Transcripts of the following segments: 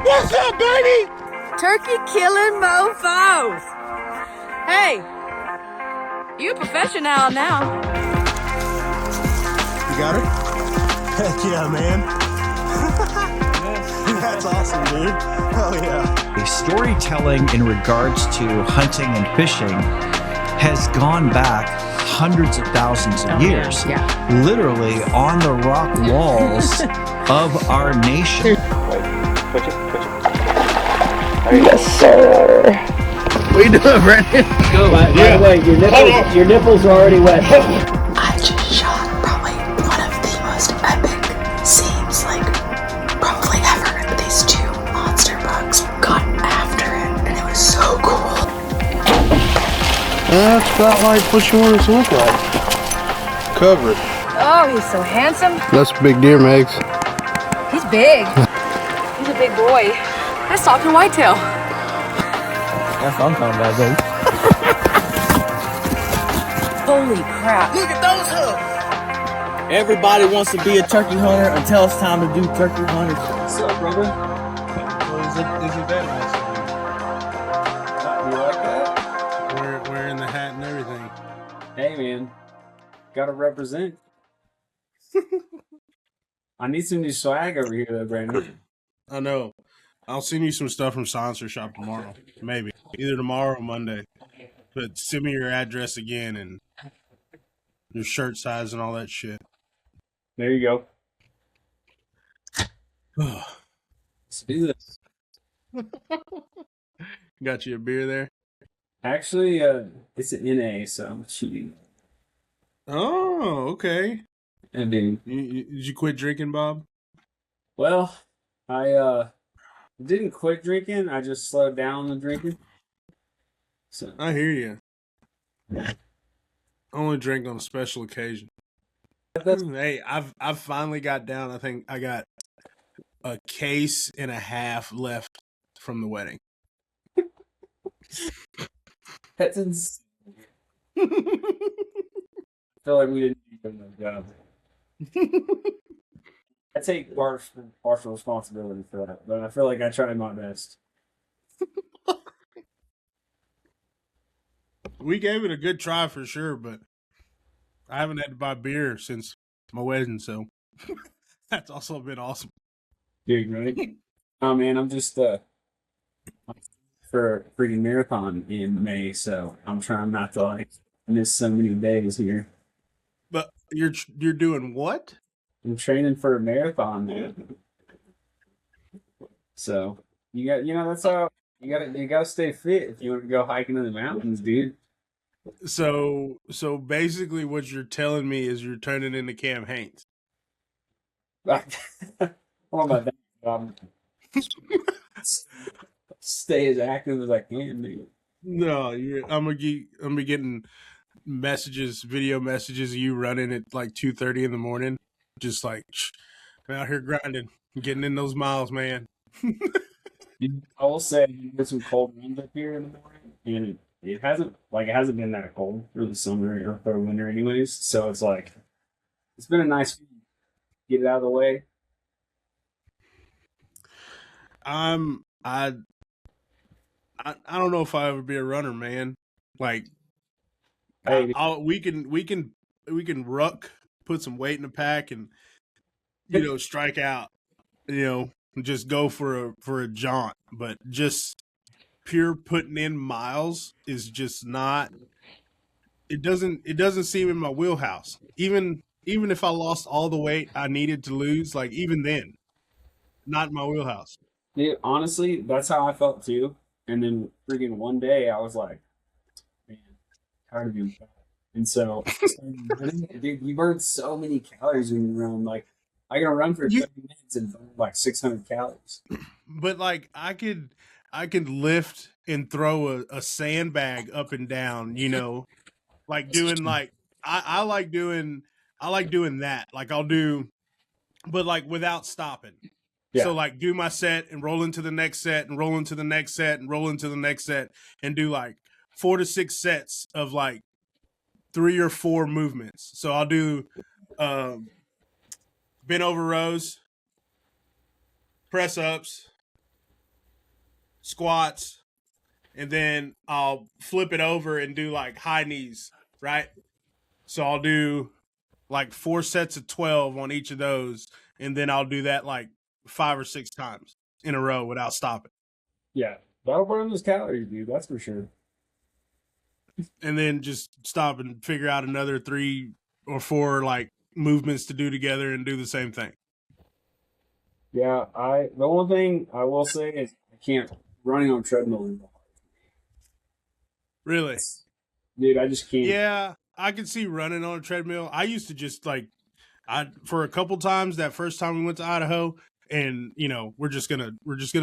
What's up, baby? Turkey killing mofos. Hey, you a professional now. You got her? Heck yeah, man. That's awesome, dude. Hell yeah. Storytelling in regards to hunting and fishing has gone back hundreds of thousands of years. Yeah. Literally on the rock walls of our nation. Push it. Yes, sir. What you doing, Brandon? Go. By the way, your nipples are already wet. I just shot probably one of the most epic scenes, like, probably ever. These two monster bugs got after it, and it was so cool. That's about like what you want it to look like. Cover it. Oh, he's so handsome. That's a big deer, Megs. He's big. He's a big boy. That's talking whitetail. That's what I'm talking about, baby. Holy crap. Look at those hooks. Everybody wants to be a turkey hunter until it's time to do turkey hunters. What's up, brother? Well, is it that nice? You like that? Wearing the hat and everything. Hey, man. Gotta represent. I need some new swag over here, though, Brandon. I know. I'll send you some stuff from Sponsor Shop tomorrow. Maybe. Either tomorrow or Monday. But send me your address again and your shirt size and all that shit. There you go. Let's do this. Got you a beer there? Actually, it's an NA, so I'm cheating. Oh, okay. And then, Did you quit drinking, Bob? well, I didn't quit drinking. I just slowed down the drinking. So I hear you. I only drink on a special occasion. Hey, I've finally got down. I think I got a case and a half left from the wedding. that's insane. I feel like we didn't do a job. I take partial responsibility for that, but I feel like I tried my best. We gave it a good try for sure, but I haven't had to buy beer since my wedding, so that's also been awesome. Dude, right? Oh man, I'm just for a freaking marathon in May, so I'm trying not to like miss so many days here. But you're doing what? I'm training for a marathon, man. So that's how you gotta stay fit if you want to go hiking in the mountains, dude. So basically, what you're telling me is you're turning into Cam Haines. All about that. Stay as active as I can, dude. No, I'm gonna be getting video messages of you running at like 2:30 in the morning, just like I'm out here grinding, getting in those miles, man. I will say you get some cold winds up here in the morning, and it hasn't been that cold for the summer or for winter, anyways. So it's like it's been a nice get it out of the way. I don't know if I'll ever be a runner, man. Like, Hey, we can ruck, put some weight in the pack, and strike out. Just go for a jaunt. But just pure putting in miles is just not. It doesn't seem in my wheelhouse. Even if I lost all the weight I needed to lose, like even then, not in my wheelhouse. dude, honestly, that's how I felt too. And then freaking one day I was like, man, tired of being fat. And so, dude, you burn so many calories when you run. Like, I can run for 30 minutes and burn like 600 calories. But like I could lift and throw a sandbag up and down, like doing like I like doing that. Like I'll do, but like without stopping. Yeah. So like do my set and roll into the next set and roll into the next set and roll into the next set and do like 4 to 6 sets of like 3 or 4 movements. So I'll do bent over rows, press ups, squats, and then I'll flip it over and do like high knees, right? So I'll do like 4 sets of 12 on each of those, and then I'll do that like 5 or 6 times in a row without stopping. Yeah, that'll burn those calories, dude. That's for sure. And then just stop and figure out another 3 or 4 like movements to do together and do the same thing. Yeah, the only thing I will say is I can't running on treadmill is hard. Really? Dude, I just can't. Yeah, I can see running on a treadmill. I used to just like for a couple times that first time we went to Idaho, and you know, we're just gonna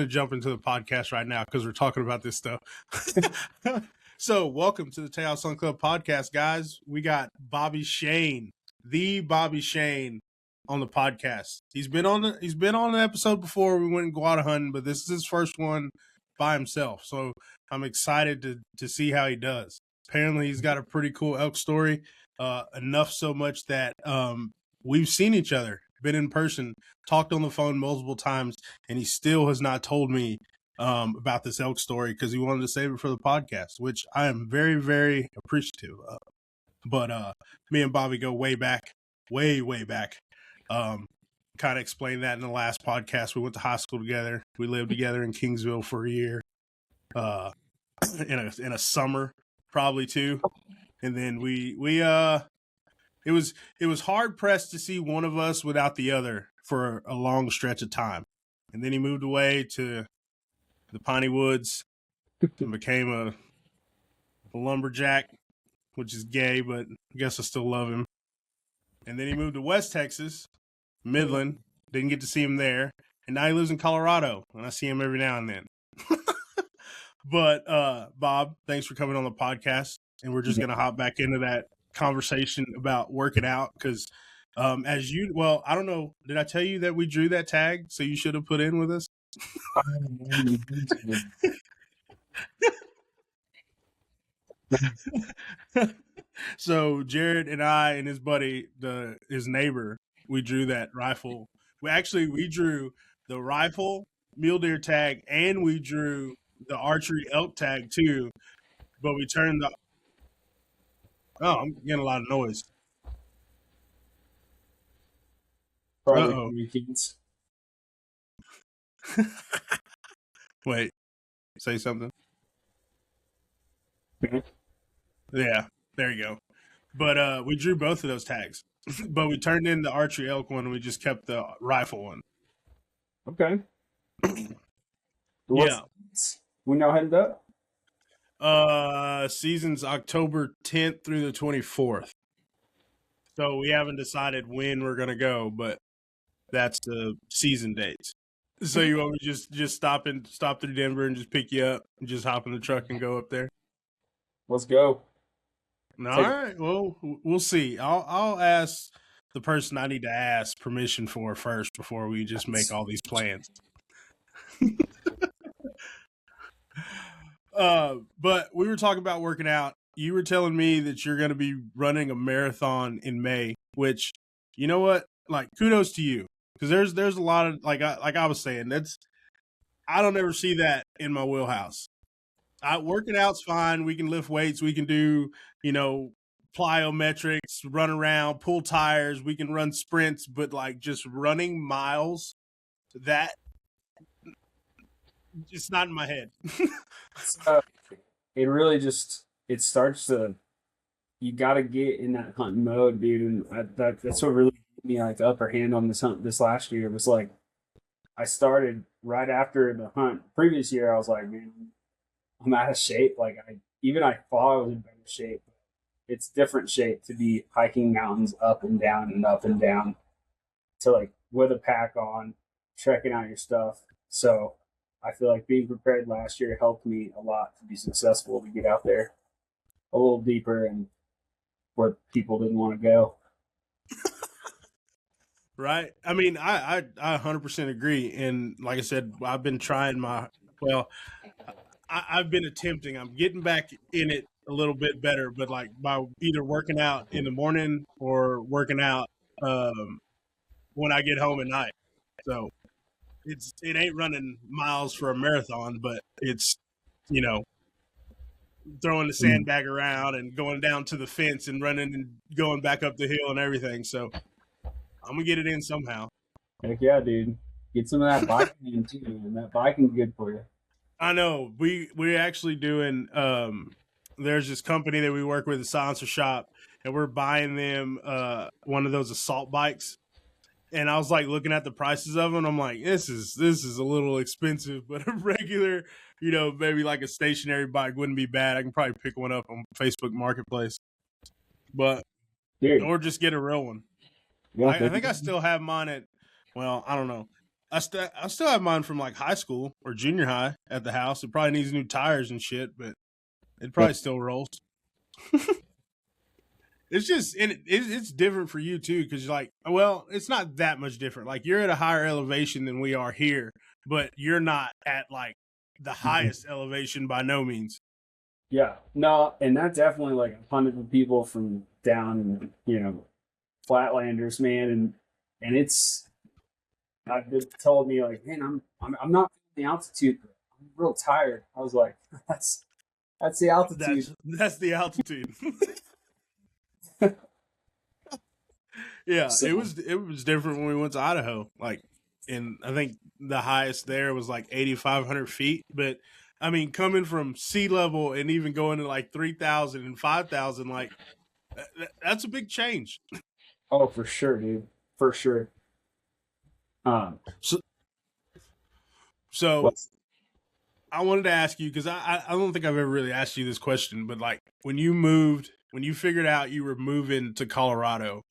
jump into the podcast right now because we're talking about this stuff. So welcome to the Tejas Hunt Club Podcast, guys. We got Bobby Schoen, the Bobby Schoen, on the podcast. He's been on an episode before. We went and go out hunting, but this is his first one by himself. So I'm excited to see how he does. Apparently he's got a pretty cool elk story, enough so much that we've seen each other, been in person, talked on the phone multiple times, and he still has not told me about this elk story because he wanted to save it for the podcast, which I am very, very appreciative of. But me and Bobby go way back, way back. Kind of explained that in the last podcast. We went to high school together. We lived together in Kingsville for a year, in a summer, probably too. And then it was hard pressed to see one of us without the other for a long stretch of time. And then he moved away to the Piney Woods and became a lumberjack, which is gay, but I guess I still love him. And then he moved to West Texas, Midland. Didn't get to see him there. And now he lives in Colorado, and I see him every now and then. But Bob, thanks for coming on the podcast. And we're just going to hop back into that conversation about working out because I don't know. Did I tell you that we drew that tag? So you should have put in with us. So Jared and I and his buddy, his neighbor, we drew that rifle. We drew the rifle mule deer tag and we drew the archery elk tag too. But we turned I'm getting a lot of noise. Probably kids. Wait, say something. Yeah, there you go. But we drew both of those tags. But we turned in the archery elk one and we just kept the rifle one. Okay. Yeah. When y'all headed up? Season's October 10th through the 24th. So we haven't decided when we're gonna go, but that's the season dates. So you want me to just stop through Denver and just pick you up and just hop in the truck and go up there? Let's go. All right. Well, we'll see. I'll ask the person I need to ask permission for first before we just make all these plans. But we were talking about working out. You were telling me that you're going to be running a marathon in May, which, you know what? Like, kudos to you. Because there's a lot of, like I was saying, I don't ever see that in my wheelhouse. Working out's fine. We can lift weights. We can do, plyometrics, run around, pull tires. We can run sprints, but like just running miles, that it's not in my head. It really it starts to, you got to get in that hunting mode, dude. And that's what really gave me like the upper hand on this hunt this last year. It was like, I started right after the hunt. Previous year, I was like, man, I'm out of shape. Like I thought I was in better shape. It's different shape to be hiking mountains up and down and up and down to like with a pack on, trekking out your stuff. So I feel like being prepared last year helped me a lot to be successful, to get out there a little deeper and where people didn't want to go. Right. I mean, I 100% agree. And like I said, I've been trying I've been attempting. I'm getting back in it a little bit better, but like by either working out in the morning or working out when I get home at night. So it ain't running miles for a marathon, but it's, you know, throwing the sandbag around and going down to the fence and running and going back up the hill and everything. So I'm gonna get it in somehow. Heck yeah, dude. Get some of that biking in too, and that biking's good for you. I know. We're actually doing there's this company that we work with, a silencer shop, and we're buying them one of those assault bikes. And I was like looking at the prices of them. I'm like, this is a little expensive, but a regular, you know, maybe like a stationary bike wouldn't be bad. I can probably pick one up on Facebook Marketplace, but Dude, or just get a real one. yeah, I think I still have mine at, well, I don't know. I still have mine from like high school or junior high at the house. It probably needs new tires and shit, but it probably still rolls. It's just, and it's different for you too, because like, well, it's not that much different. Like you're at a higher elevation than we are here, but you're not at like the highest elevation by no means. Yeah, no, and that definitely like 100 people from down, you know, Flatlanders, man, and it's I've been told me like, man, I'm not feeling the altitude, but I'm real tired. I was like, that's the altitude. That's the altitude. Yeah, So, it was different when we went to Idaho. Like, and I think the highest there was like 8,500 feet. But I mean, coming from sea level and even going to like 3,000 and 5,000, like that's a big change. oh, for sure, dude, for sure. So What's I wanted to ask you, because I don't think I've ever really asked you this question, but like when you figured out you were moving to Colorado,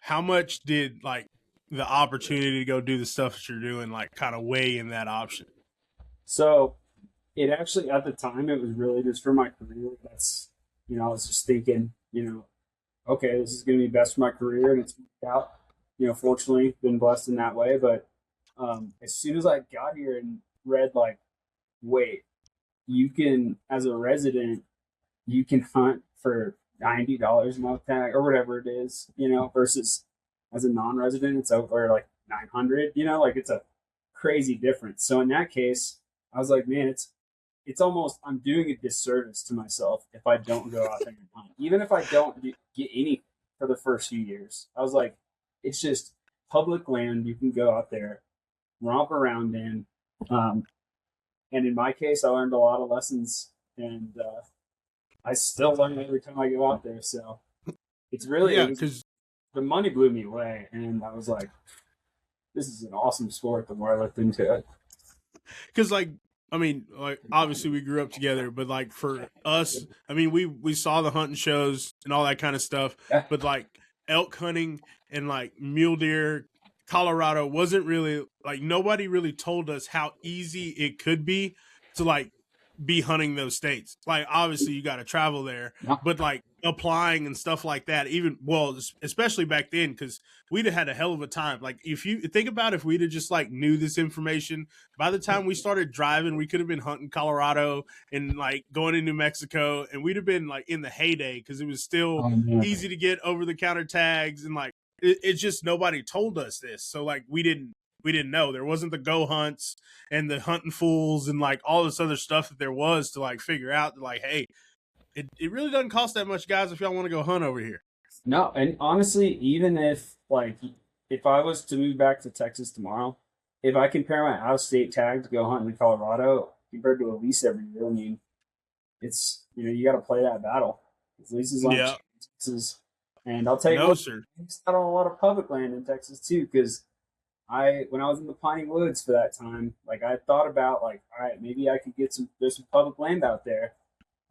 how much did like the opportunity to go do the stuff that you're doing like kind of weigh in that option? so it actually at the time it was really just for my career. That's, you know, I was just thinking, you know, okay, this is going to be best for my career, and it's worked out. You know, fortunately, been blessed in that way. But as soon as I got here and read like, wait, you can, as a resident, you can hunt for $90 a month tag or whatever it is, you know, versus as a non-resident, it's over like 900, you know, like it's a crazy difference. So in that case, I was like, man, it's almost, I'm doing a disservice to myself if I don't go out there and hunt, even if I don't get any for the first few years. I was like, it's just public land. You can go out there, romp around in. And in my case, I learned a lot of lessons, and I still learn every time I go out there. So it's really, Yeah, because the money blew me away, and I was like, this is an awesome sport the more I looked into it. like, I mean, like obviously we grew up together, but like for us, I mean, we saw the hunting shows and all that kind of stuff, Yeah. but like elk hunting and like mule deer, Colorado wasn't really like, nobody really told us how easy it could be to like be hunting those states. Like obviously you got to travel there, Yeah. but like applying and stuff like that, even, well, especially back then, because we'd have had a hell of a time. Like if you think about, if we'd have just like knew this information, by the time we started driving, we could have been hunting Colorado and like going to New Mexico, and we'd have been like in the heyday, because it was still easy to get over the counter tags, and like it's just, nobody told us this. So like we didn't know. There wasn't the go hunts and the hunting fools and like all this other stuff that there was to like figure out that like, hey, it really doesn't cost that much, guys, if y'all want to go hunt over here. No, and honestly, even if I was to move back to Texas tomorrow, if I compare my out of state tag to go hunting in Colorado compared to a lease every year, I mean, it's, you know, you got to play that battle. Leases on Texas, and I'll tell you, No, sir. I missed out on a lot of public land in Texas too, because when I was in the Piney Woods for that time, like I thought about like, all right, maybe I could get there's some public land out there,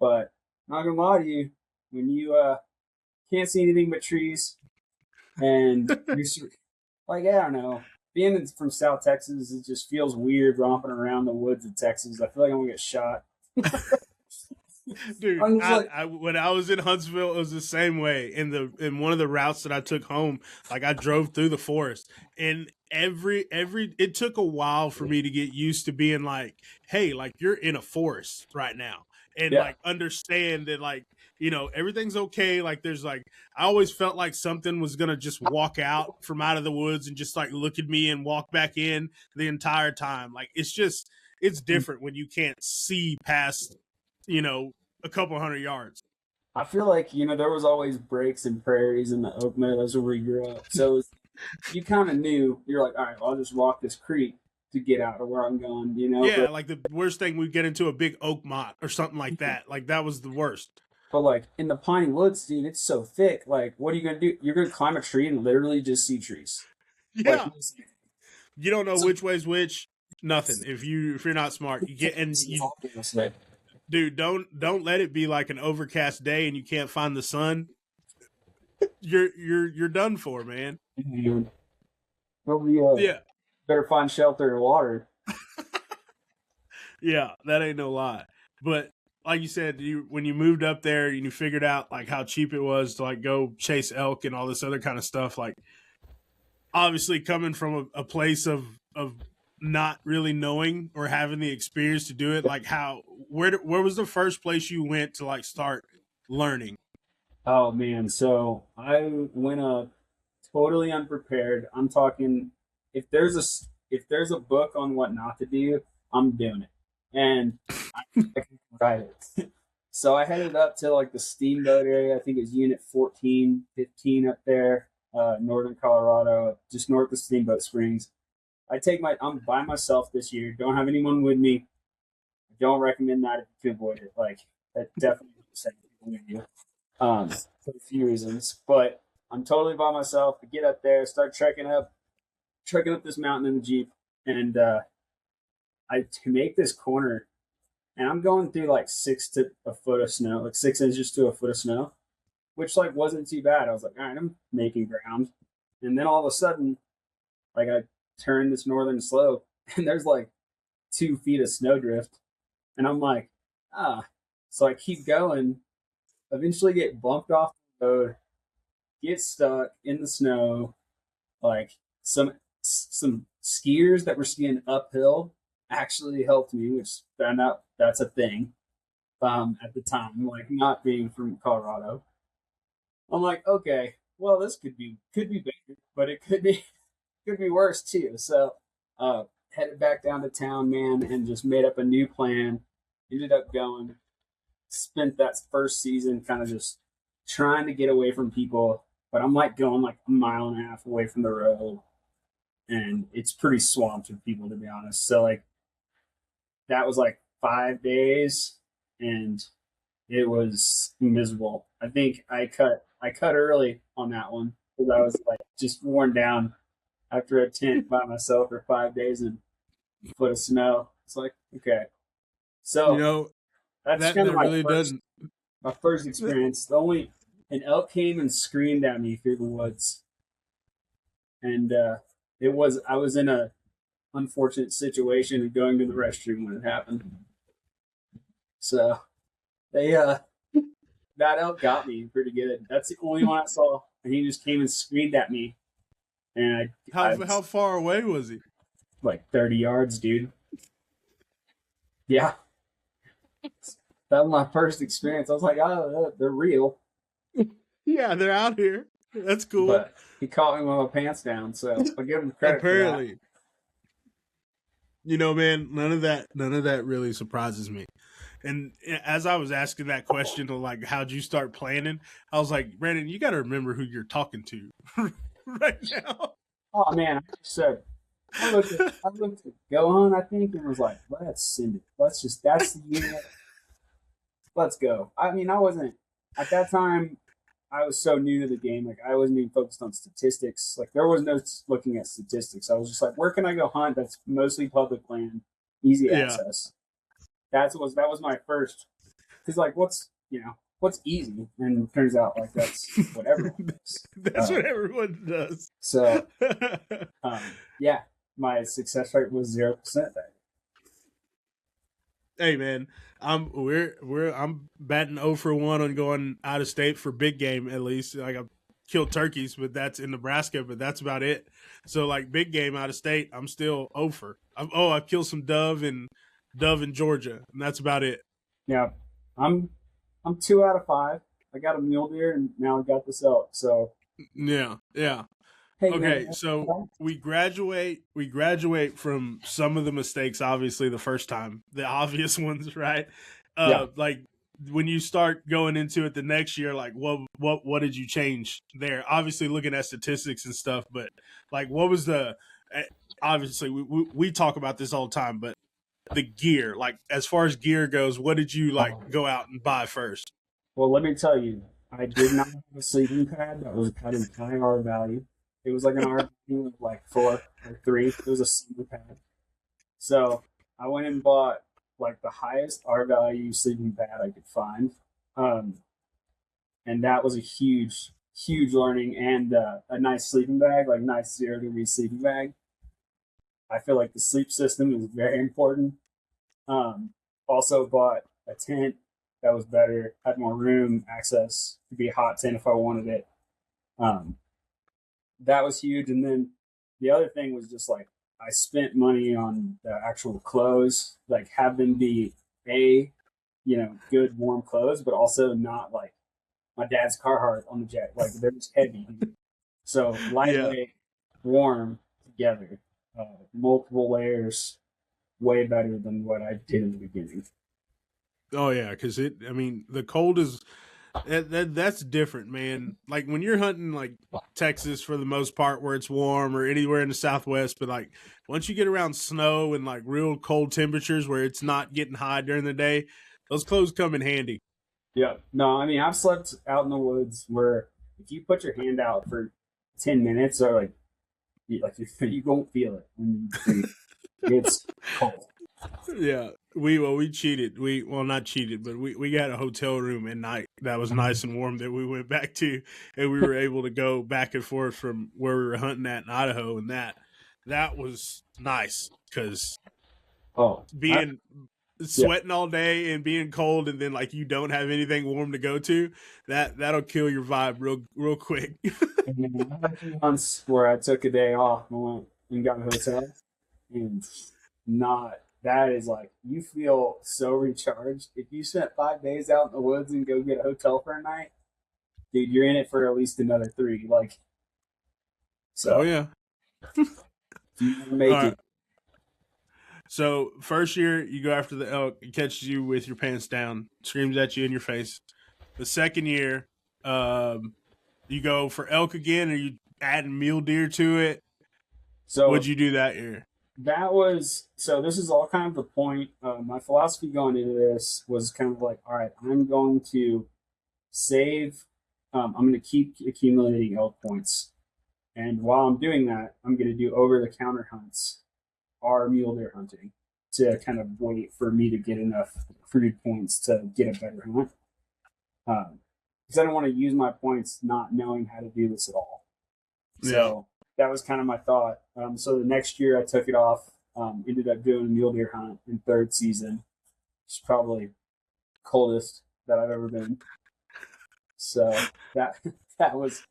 but I'm not gonna lie to you, when you can't see anything but trees, and you're like, I don't know, being from South Texas, it just feels weird romping around the woods of Texas. I feel like I'm gonna get shot. Dude, when I was in Huntsville, it was the same way. In one of the routes that I took home, like I drove through the forest, and it took a while for me to get used to being like, hey, like you're in a forest right now, and like understand that like everything's okay. Like there's like, I always felt like something was going to just walk out from out of the woods and just like look at me and walk back in the entire time. Like it's different when you can't see past, a couple 100 yards. I feel like, there was always breaks and prairies in the oak meadows where we grew up. So you kind of knew, you're like, all right, well, I'll just walk this creek to get out of where I'm going, Yeah, But, like the worst thing, we get into a big oak motte or something like that. Like that was the worst. but like in the piney woods, dude, it's so thick. Like, what are you going to do? You're going to climb a tree and literally just see trees. Yeah. Like, You don't know which way's which. Nothing. If you're not smart, dude, don't let it be like an overcast day and you can't find the sun. You're done for, man. Yeah. Better find shelter and water. Yeah, that ain't no lie. But like you said, when you moved up there and you figured out like how cheap it was to like go chase elk and all this other kind of stuff, like obviously coming from a place of not really knowing or having the experience to do it, like where was the first place you went to like start learning? Oh man, so I went up totally unprepared. I'm talking, if there's a book on what not to do, I'm doing it, and I can write it. So I headed up to like the Steamboat area. I think it's Unit 14, 15 up there, northern Colorado, just north of Steamboat Springs. I'm by myself this year. Don't have anyone with me. I don't recommend that if you can avoid it. Like that definitely send people with you. For a few reasons, but I'm totally by myself. I get up there, start trekking up this mountain in the Jeep, and I make this corner, and I'm going through like 6 to a foot of snow, like 6 inches to a foot of snow, which like wasn't too bad. I was like, all right, I'm making ground, and then all of a sudden, like I turn this northern slope, and there's like 2 feet of snowdrift, and I'm like, so I keep going. Eventually get bumped off the road, get stuck in the snow. Like some skiers that were skiing uphill actually helped me, which found out that's a thing at the time, like not being from Colorado. I'm like, okay, well this could be better, but it could be worse too. So headed back down to town, man, and just made up a new plan. Ended up going. Spent that first season kind of just trying to get away from people, but I'm like going like a mile and a half away from the road, and it's pretty swamped with people, to be honest. So like that was like 5 days, and it was miserable. I think I cut early on that one because I was like just worn down after a tent by myself for 5 days and a foot of snow. It's like, okay, so. That's kind of my first experience. An elk came and screamed at me through the woods, and I was in a unfortunate situation of going to the restroom when it happened. So they that elk got me pretty good. That's the only one I saw, and he just came and screamed at me. And how far away was he? Like 30 yards, dude. Yeah. That was my first experience. I was like, oh, they're real. Yeah, they're out here. That's cool. But he caught me with my pants down, so I'll give him credit Apparently. for that. Man, none of that really surprises me. And as I was asking that question of like, how'd you start planning? I was like, Brandon, you got to remember who you're talking to right now. Oh man, I just said, I looked at Gohan, I think, and was like, let's send it. That's the unit. Let's go. I mean, I wasn't, at that time, I was so new to the game. Like, I wasn't even focused on statistics. Like, there was no looking at statistics. I was just like, where can I go hunt? That's mostly public land, easy access. That was my first. Because, like, what's easy? And it turns out, like, that's what everyone does. That's what everyone does. So, yeah, my success rate was 0% there. Hey man, I'm batting 0 for 1 on going out of state for big game, at least. Like I've killed turkeys, but that's in Nebraska, but that's about it. So like big game out of state, I'm still 0 for. I killed some dove in Georgia, and that's about it. Yeah, I'm 2 out of 5. I got a mule deer, and now I got this elk. So Yeah. hey, Okay, man, so we graduate from some of the mistakes, obviously the first time, the obvious ones, right? Yeah. Like when you start going into it the next year, like what did you change there? Obviously looking at statistics and stuff, but like what was the obviously we talk about this all the time, but the gear, like as far as gear goes, what did you like go out and buy first? Well, let me tell you, I did not have a sleeping pad that was had a high R value. It was like an R value of like 4 or 3. It was a single pad. So I went and bought like the highest R value sleeping pad I could find. And that was a huge learning, and a nice sleeping bag, like nice 0-degree sleeping bag. I feel like the sleep system is very important. Also bought a tent that was better, had more room, access to be a hot tent if I wanted it. That was huge. And then the other thing was just like I spent money on the actual clothes, like have them be good warm clothes, but also not like my dad's Carhartt on the jet. Like they're just heavy. So lightweight, warm together, multiple layers, way better than what I did in the beginning. Oh yeah, because the cold is that's different, man. Like when you're hunting like Texas for the most part, where it's warm, or anywhere in the Southwest, but like once you get around snow and like real cold temperatures where it's not getting hot during the day, those clothes come in handy. Yeah. No, I mean I've slept out in the woods where if you put your hand out for 10 minutes, or like you won't feel it when you it's cold. Yeah, we cheated. Not cheated, but we got a hotel room at night that was nice and warm that we went back to, and we were able to go back and forth from where we were hunting at in Idaho, and that was nice because sweating all day and being cold, and then like you don't have anything warm to go to, that'll kill your vibe real quick. And I had a few months where I took a day off and went and got a hotel, and that is like you feel so recharged. If you spent 5 days out in the woods and go get a hotel for a night, dude, you're in it for at least another 3. Like, so oh yeah, you make right. it. So first year you go after the elk, it catches you with your pants down, screams at you in your face. The second year, you go for elk again, or you adding mule deer to it? So what'd you do that year? This is all kind of the point. My philosophy going into this was kind of like, all right, I'm going to save. I'm going to keep accumulating elk points, and while I'm doing that, I'm going to do over-the-counter hunts, or mule deer hunting, to kind of wait for me to get enough crude points to get a better hunt. Because I don't want to use my points not knowing how to do this at all. So that was kind of my thought. So the next year I took it off, ended up doing a mule deer hunt in 3rd season. It's probably coldest that I've ever been. So that was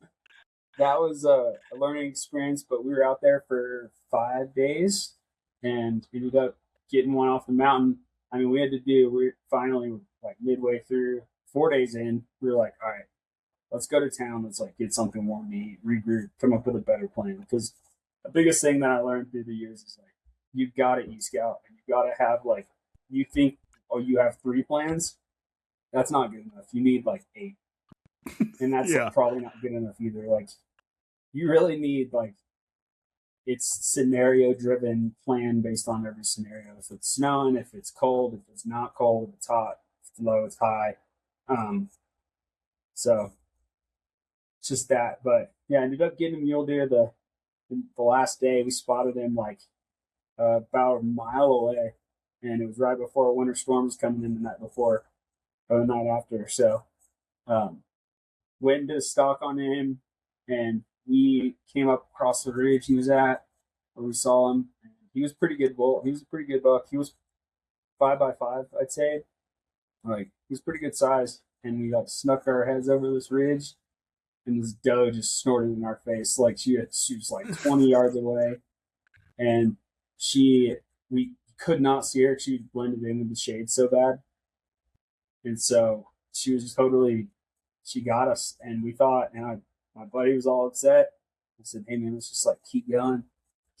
a learning experience, but we were out there for 5 days and ended up getting one off the mountain. I mean, we finally, like midway through, 4 days in, we were like, all right, let's go to town. Let's like get something warm to eat, regroup, come up with a better plan. Because the biggest thing that I learned through the years is like, you've got to e-scout, and you've got to have like, you think, oh, you have 3 plans. That's not good enough. You need like 8. And that's probably not good enough either. Like, you really need like, it's scenario driven plan based on every scenario. If it's snowing, if it's cold, if it's not cold, if it's hot, if it's low, it's high. So it's just that. But yeah, I ended up getting a mule deer the last day. We spotted him like about a mile away, and it was right before a winter storm was coming in the night before or the night after. So went into the stalk on him, and we came up across the ridge he was at, where we saw him. And he was a pretty good bull. He was a pretty good buck. He was 5x5, I'd say. Like, he was pretty good size. And we like snuck our heads over this ridge, and this doe just snorted in our face. Like she was like 20 yards away, and we could not see her. She blended in with the shade so bad, and so she she got us, and we thought, and my buddy was all upset. I said, hey man, let's just like keep going,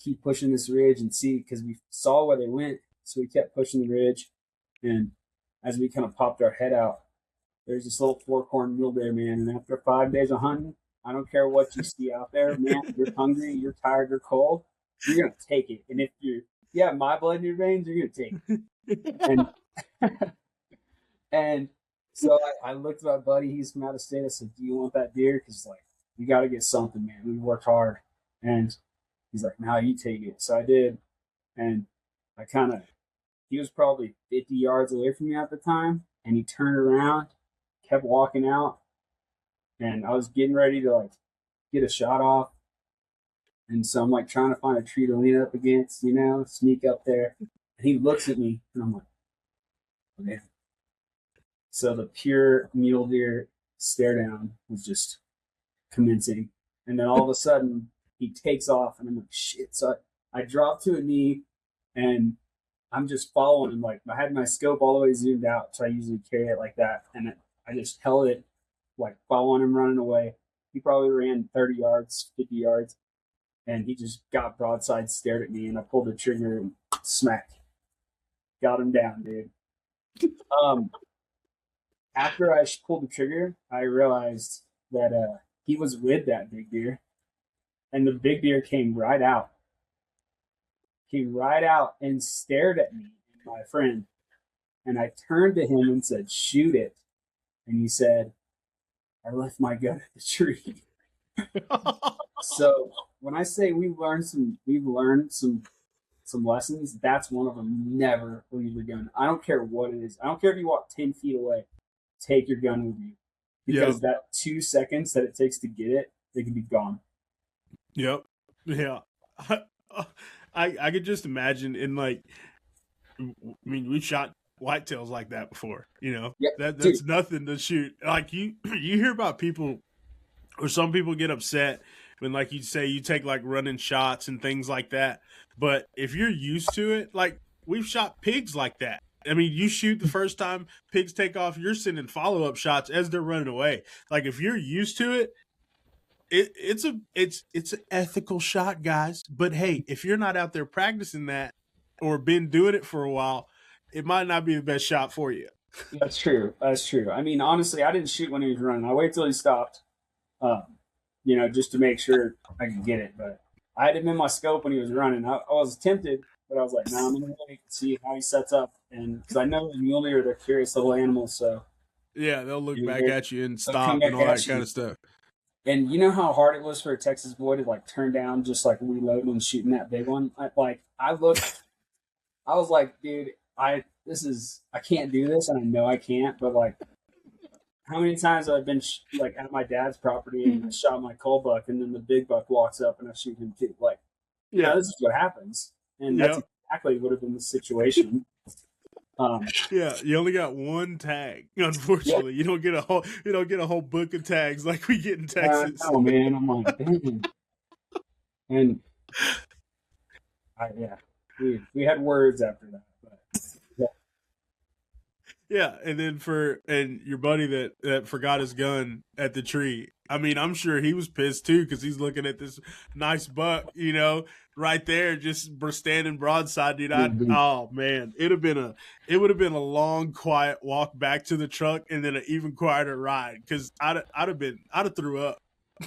keep pushing this ridge and see, because we saw where they went. So we kept pushing the ridge. And as we kind of popped our head out, there's this little fork-horned mule deer, man. And after 5 days of hunting, I don't care what you see out there, man. You're hungry, you're tired, you're cold, you're going to take it. And if you have my blood in your veins, you're going to take it. And so I looked at my buddy, he's from out of state. I said, do you want that deer? Because, like, we got to get something, man. We worked hard. And he's like, no, you take it. So I did. And he was probably 50 yards away from me at the time. And he turned around, kept walking out. And I was getting ready to, like, get a shot off. And so I'm, like, trying to find a tree to lean up against, sneak up there. And he looks at me, and I'm like, okay. So the pure mule deer stare down was just commencing. And then all of a sudden, he takes off, and I'm like, shit. So I dropped to a knee, and I'm just following him. Like, I had my scope all the way zoomed out, so I usually carry it like that. And I just held it, like, following him, running away. He probably ran 30 yards, 50 yards, and he just got broadside, stared at me, and I pulled the trigger and smack. Got him down, dude. After I pulled the trigger, I realized that he was with that big deer, and the big deer came right out. Came right out and stared at me and my friend. And I turned to him and said, shoot it. And he said, I left my gun at the tree. So when I say we've learned some lessons, that's one of them. Never leave your gun. I don't care what it is. I don't care if you walk 10 feet away. Take your gun with you. Because that 2 seconds that it takes to get it, they can be gone. Yep. Yeah. I could just imagine we've shot whitetails like that before, Yep. That's nothing to shoot. Like you hear about people, or some people get upset when, like you say, you take like running shots and things like that. But if you're used to it, like we've shot pigs like that. I mean, you shoot the first time, pigs take off, you're sending follow-up shots as they're running away. Like if you're used to it, it's an ethical shot, guys. But hey, if you're not out there practicing that or been doing it for a while, it might not be the best shot for you. That's true. I mean, honestly, I didn't shoot when he was running. I waited till he stopped, just to make sure I could get it. But I had him in my scope when he was running. I was tempted, but I was like, no, I'm going to wait and see how he sets up. And because I know the mule deer, they're curious little animals. So yeah, they'll look back at you and stop and all that kind of stuff. And you know how hard it was for a Texas boy to like turn down, just like reloading and shooting that big one. I was like, dude, I can't do this, and I know I can't. But like, how many times have I been like at my dad's property and I shot my coal buck, and then the big buck walks up and I shoot him too. Like, this is what happens, and that's exactly what would have been the situation. You only got one tag. Unfortunately, you don't get a whole book of tags like we get in Texas. Oh man, I'm like, dang. And we had words after that. But, yeah, and then your buddy that forgot his gun at the tree. I mean, I'm sure he was pissed too because he's looking at this nice buck, right there, just standing broadside, dude. Oh man, it would have been a long, quiet walk back to the truck, and then an even quieter ride because I'd have threw up.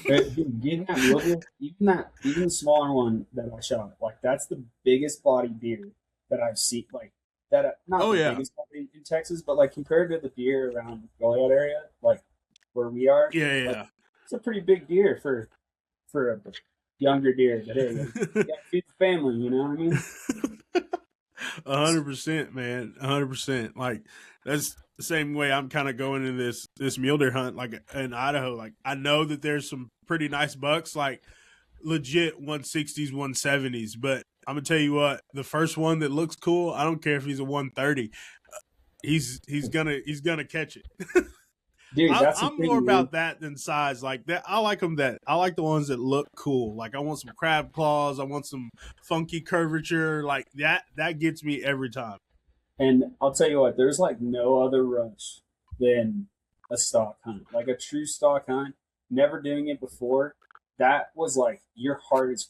Getting that little, even the smaller one that I shot, like that's the biggest body deer that I've seen, like that. Not the biggest body in Texas, but like compared to the deer around the Goliad area, like where we are, like, it's a pretty big deer for a younger deer. But hey, you gotta feed the family, you know what I mean? 100%, man. 100%. Like that's the same way I'm kind of going into this mule deer hunt, like in Idaho. Like I know that there's some pretty nice bucks, like legit 160s, 170s. But I'm gonna tell you what, the first one that looks cool, I don't care if he's a 130, he's gonna catch it. Dude, I'm more about that than size. Like that, I like the ones that look cool. Like I want some crab claws. I want some funky curvature. Like that gets me every time. And I'll tell you what, there's like no other rush than a stalk hunt, like a true stalk hunt, never doing it before, that was like your heart is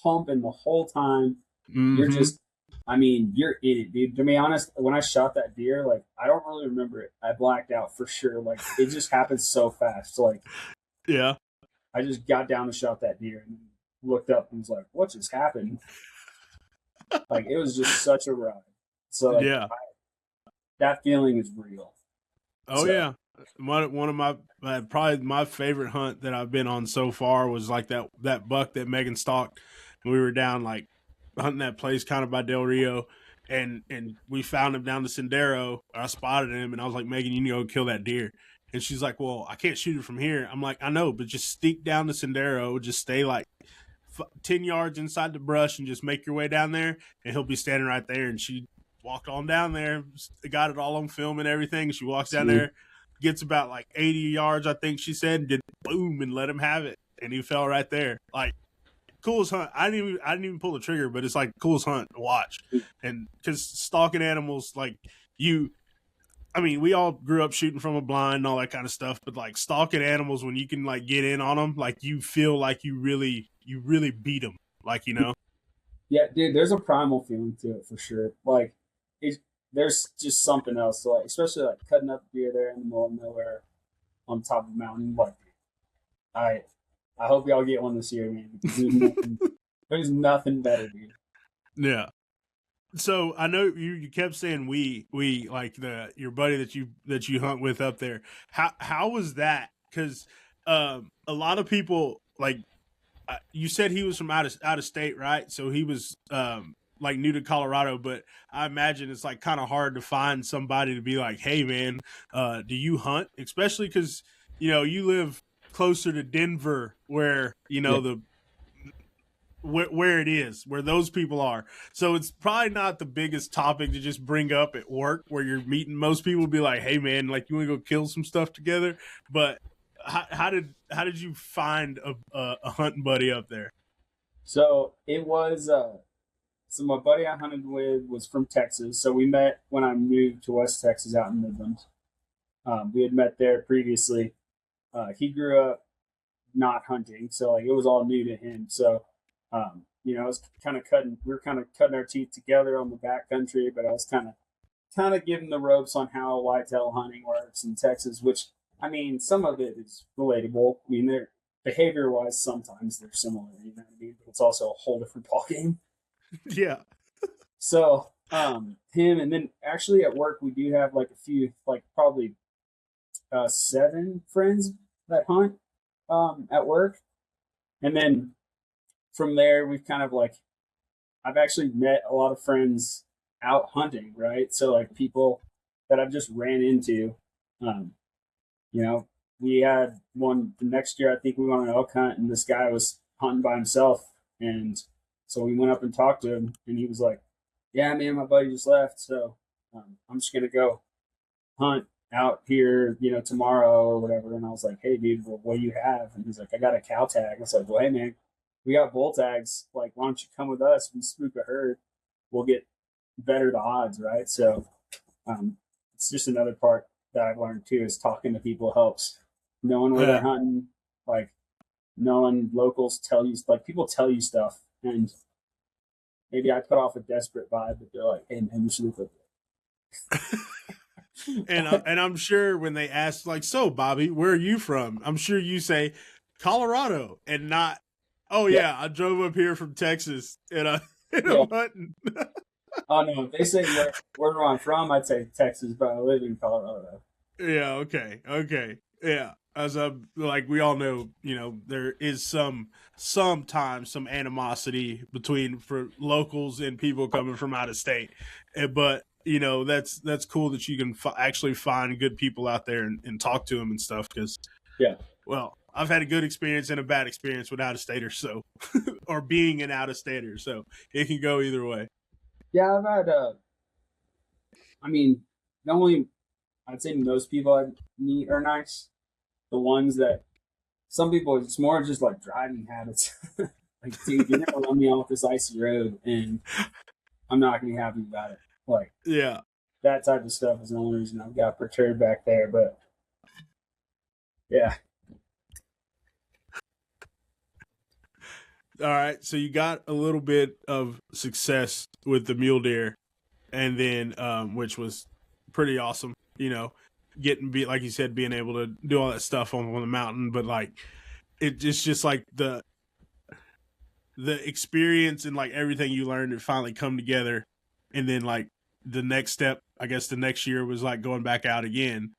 pumping the whole time. You're just, I mean, you're in it, dude. To be honest, when I shot that deer, like, I don't really remember it. I blacked out for sure. Like, it just happened so fast. So, like, yeah, I just got down and shot that deer and looked up and was like, what just happened? Like, it was just such a ride. So, like, yeah. That feeling is real. Oh, so, yeah. One of my probably my favorite hunt that I've been on so far was like that buck that Meagan stalked. We were down like hunting that place kind of by Del Rio, and we found him down the Sendero. I spotted him, and I was like, Meagan, you need to go kill that deer. And she's like, well, I can't shoot it from here. I'm like, I know, but just sneak down the Sendero, just stay like 10 yards inside the brush and just make your way down there, and he'll be standing right there. And she walked on down there, got it all on film and everything. She walks down there, gets about like 80 yards, I think she said, and did boom and let him have it. And he fell right there. Like, coolest hunt. I didn't even pull the trigger, but it's like coolest hunt to watch. And because stalking animals, like I mean, we all grew up shooting from a blind and all that kind of stuff, but like stalking animals, when you can like get in on them, like you feel like you really beat them, like, you know? Yeah, dude, there's a primal feeling to it for sure. Like, there's just something else. So, like, especially like cutting up deer there in the middle of nowhere on top of a mountain. Like, I hope y'all get one this year, man. There's nothing better, dude. Yeah. So I know you kept saying we like your buddy that you hunt with up there. How was that? Because a lot of people, like, you said he was from out of state, right? So he was like new to Colorado, but I imagine it's like kind of hard to find somebody to be like, hey man, do you hunt? Especially because, you know, you live closer to Denver, where, you know, where it is, where those people are. So it's probably not the biggest topic to just bring up at work, where you're meeting. Most people would be like, hey man, like, you want to go kill some stuff together? But how did you find a hunting buddy up there? So it was so my buddy I hunted with was from Texas. So we met when I moved to West Texas out in Midland. We had met there previously. He grew up not hunting, so like it was all new to him. So you know, I was we were kind of cutting our teeth together on the backcountry, but I was kind of giving the ropes on how whitetail hunting works in Texas, which, I mean, some of it is relatable. I mean, they're behavior wise, sometimes they're similar, you know what I mean? But it's also a whole different ballgame. Yeah. So, him, and then actually at work, we do have like a few, like probably 7 friends that hunt at work. And then from there, we've kind of like, I've actually met a lot of friends out hunting, right? So like people that I've just ran into, you know, we had one the next year, I think we went on an elk hunt, and this guy was hunting by himself. And so we went up and talked to him, and he was like, yeah, man, my buddy just left. So I'm just going to go hunt out here, you know, tomorrow or whatever. And I was like, hey, dude, well, what do you have? And he's like, I got a cow tag. I was like, well, hey, man, we got bull tags. Like, why don't you come with us? We spook a herd. We'll get better the odds, right? So it's just another part that I've learned too, is talking to people helps. Knowing where they're hunting, like knowing locals tell you, like people tell you stuff, and maybe I put off a desperate vibe, but they're like, hey man, you should look at that. And I'm sure when they ask, like, so Bobby, where are you from? I'm sure you say Colorado, and not, oh yeah, I drove up here from Texas and I'm hunting. Oh no, if they say where I'm from, I'd say Texas, but I live in Colorado. Yeah, okay. Yeah. As like we all know, you know, there is sometimes some animosity for locals and people coming from out of state. But you know, that's cool that you can actually find good people out there and talk to them and stuff. Because well, I've had a good experience and a bad experience with out-of-staters, so or being an out-of-stater, so it can go either way. Yeah, I've had I mean, I'd say most people I meet are nice. The ones that, some people, it's more just like driving habits. Like, dude, you're gonna run me off this icy road, and I'm not gonna be happy about it. Like, yeah, that type of stuff is the only reason I've got perturbed back there. But Yeah. All right, so you got a little bit of success with the mule deer, and then which was pretty awesome. You know, like you said, being able to do all that stuff on the mountain, but like it's just like the experience and like everything you learned to finally come together, and then like the next step, I guess the next year was like going back out again.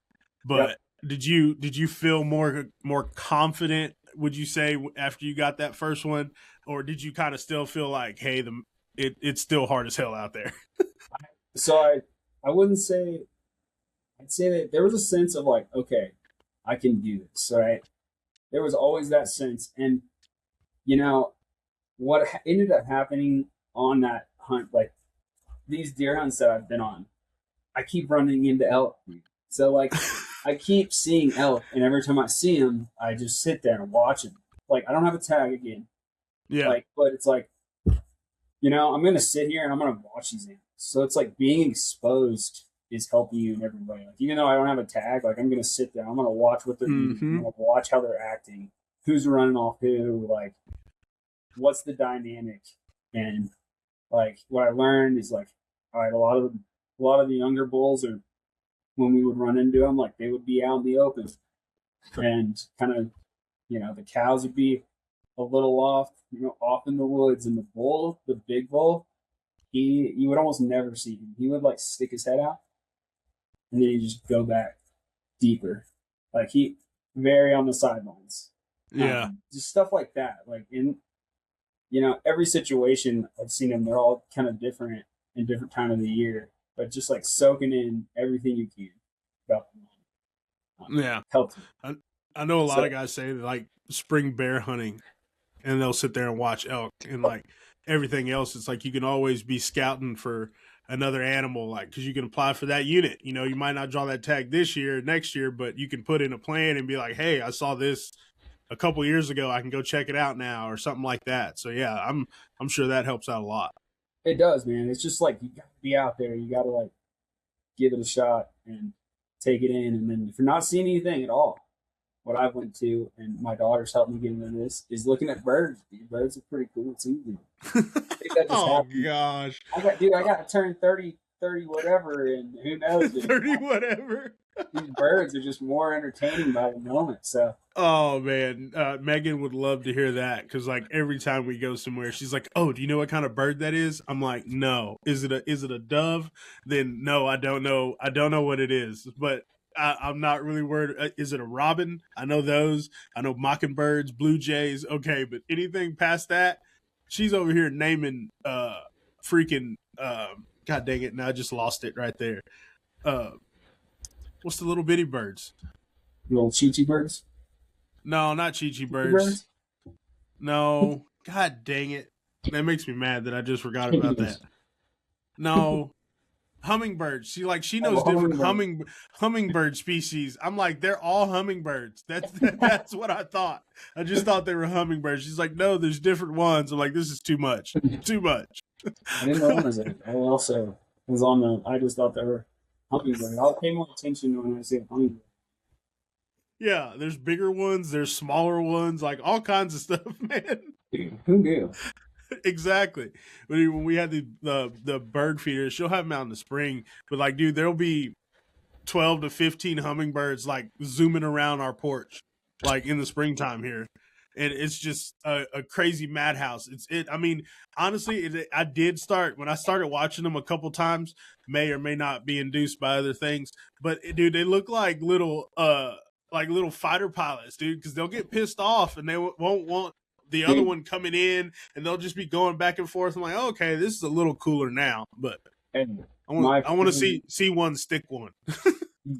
But did you feel more confident? Would you say after you got that first one, or did you kind of still feel like, hey, it's still hard as hell out there? So I wouldn't say. I'd say that there was a sense of like, okay, I can do this. Right? There was always that sense, and you know what ended up happening on that hunt, like these deer hunts that I've been on, I keep running into elk. So like I keep seeing elk, and every time I see them, I just sit there and watch them. Like I don't have a tag again. Yeah. Like, but it's like, I'm gonna sit here and I'm gonna watch these animals. So it's like being exposed is helping you in every way. Like even though I don't have a tag, like I'm gonna sit there, I'm gonna watch what they're eating, I'm gonna watch how they're acting, who's running off who, like what's the dynamic. And like what I learned is like, all right, a lot of the younger bulls are, when we would run into them, like they would be out in the open, and kind of, the cows would be a little off in the woods, and the big bull, you would almost never see him. He would like stick his head out, and then he'd just go back deeper, like he very on the sidelines. Yeah, just stuff like that. Like in, every situation I've seen them, they're all kind of different in different time of the year, but just like soaking in everything you can about them. Yeah, helps. I know a lot of guys say like spring bear hunting, and they'll sit there and watch elk, and like everything else, it's like you can always be scouting for another animal, like because you can apply for that unit. You might not draw that tag this year, next year, but you can put in a plan and be like, hey, I saw this a couple years ago, I can go check it out now, or something like that. So yeah, I'm sure that helps out a lot. It does, man. It's just like you got to be out there. You got to like give it a shot and take it in. And then if you're not seeing anything at all, what I went to, and my daughter's helped me get into this, is looking at birds. These birds are pretty cool too. Oh gosh, I got to turn 30 whatever, and who knows? 30 whatever. These birds are just more entertaining by the moment. So. Oh man, Megan would love to hear that, because like every time we go somewhere, she's like, "Oh, do you know what kind of bird that is?" I'm like, "No." Is it a dove? Then no, I don't know. I don't know what it is, but I'm not really worried. Is it a robin? I know those. I know mockingbirds, blue jays. Okay, but anything past that, she's over here naming freaking God dang it! Now I just lost it right there. What's the little bitty birds? Little Chi-Chi birds? No, not Chi-Chi birds. No. God dang it. That makes me mad that I just forgot about that. No. Hummingbirds. She knows different hummingbird species. I'm like, they're all hummingbirds. That's what I thought. I just thought they were hummingbirds. She's like, no, there's different ones. I'm like, this is too much. Too much. I didn't realize it. I also was I just thought they were hummingbirds. I'll pay more attention when I see a hummingbird. Yeah, there's bigger ones, there's smaller ones, like all kinds of stuff, man. Dude, who knew? Exactly. When we had the bird feeders, she'll have them out in the spring, but like, dude, there'll be 12 to 15 hummingbirds like zooming around our porch, like in the springtime here. And it's just a crazy madhouse. I mean, honestly, I did start, when I started watching them a couple times, may or may not be induced by other things, but dude, they look like little fighter pilots, dude, because they'll get pissed off and they won't want the other one coming in, and they'll just be going back and forth. I'm like, oh, okay, this is a little cooler now, but I want to see one stick one.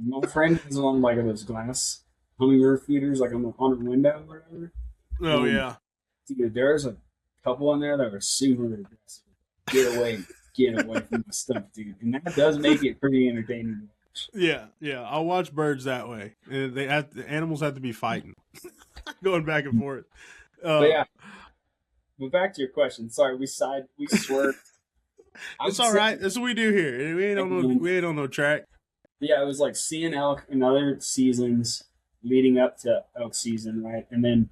My friend is on like those glass hummingbird feeders, like on a window or whatever. Oh yeah, dude, there's a couple in there that are super aggressive. Get away from the stuff, dude, and that does make it pretty entertaining. Yeah, I'll watch birds that way. The animals have to be fighting, going back and forth. But yeah, but back to your question. Sorry, we swerved. It's all right. That's what we do here. We ain't on no track. Yeah, it was like seeing elk in other seasons, leading up to elk season, right? And then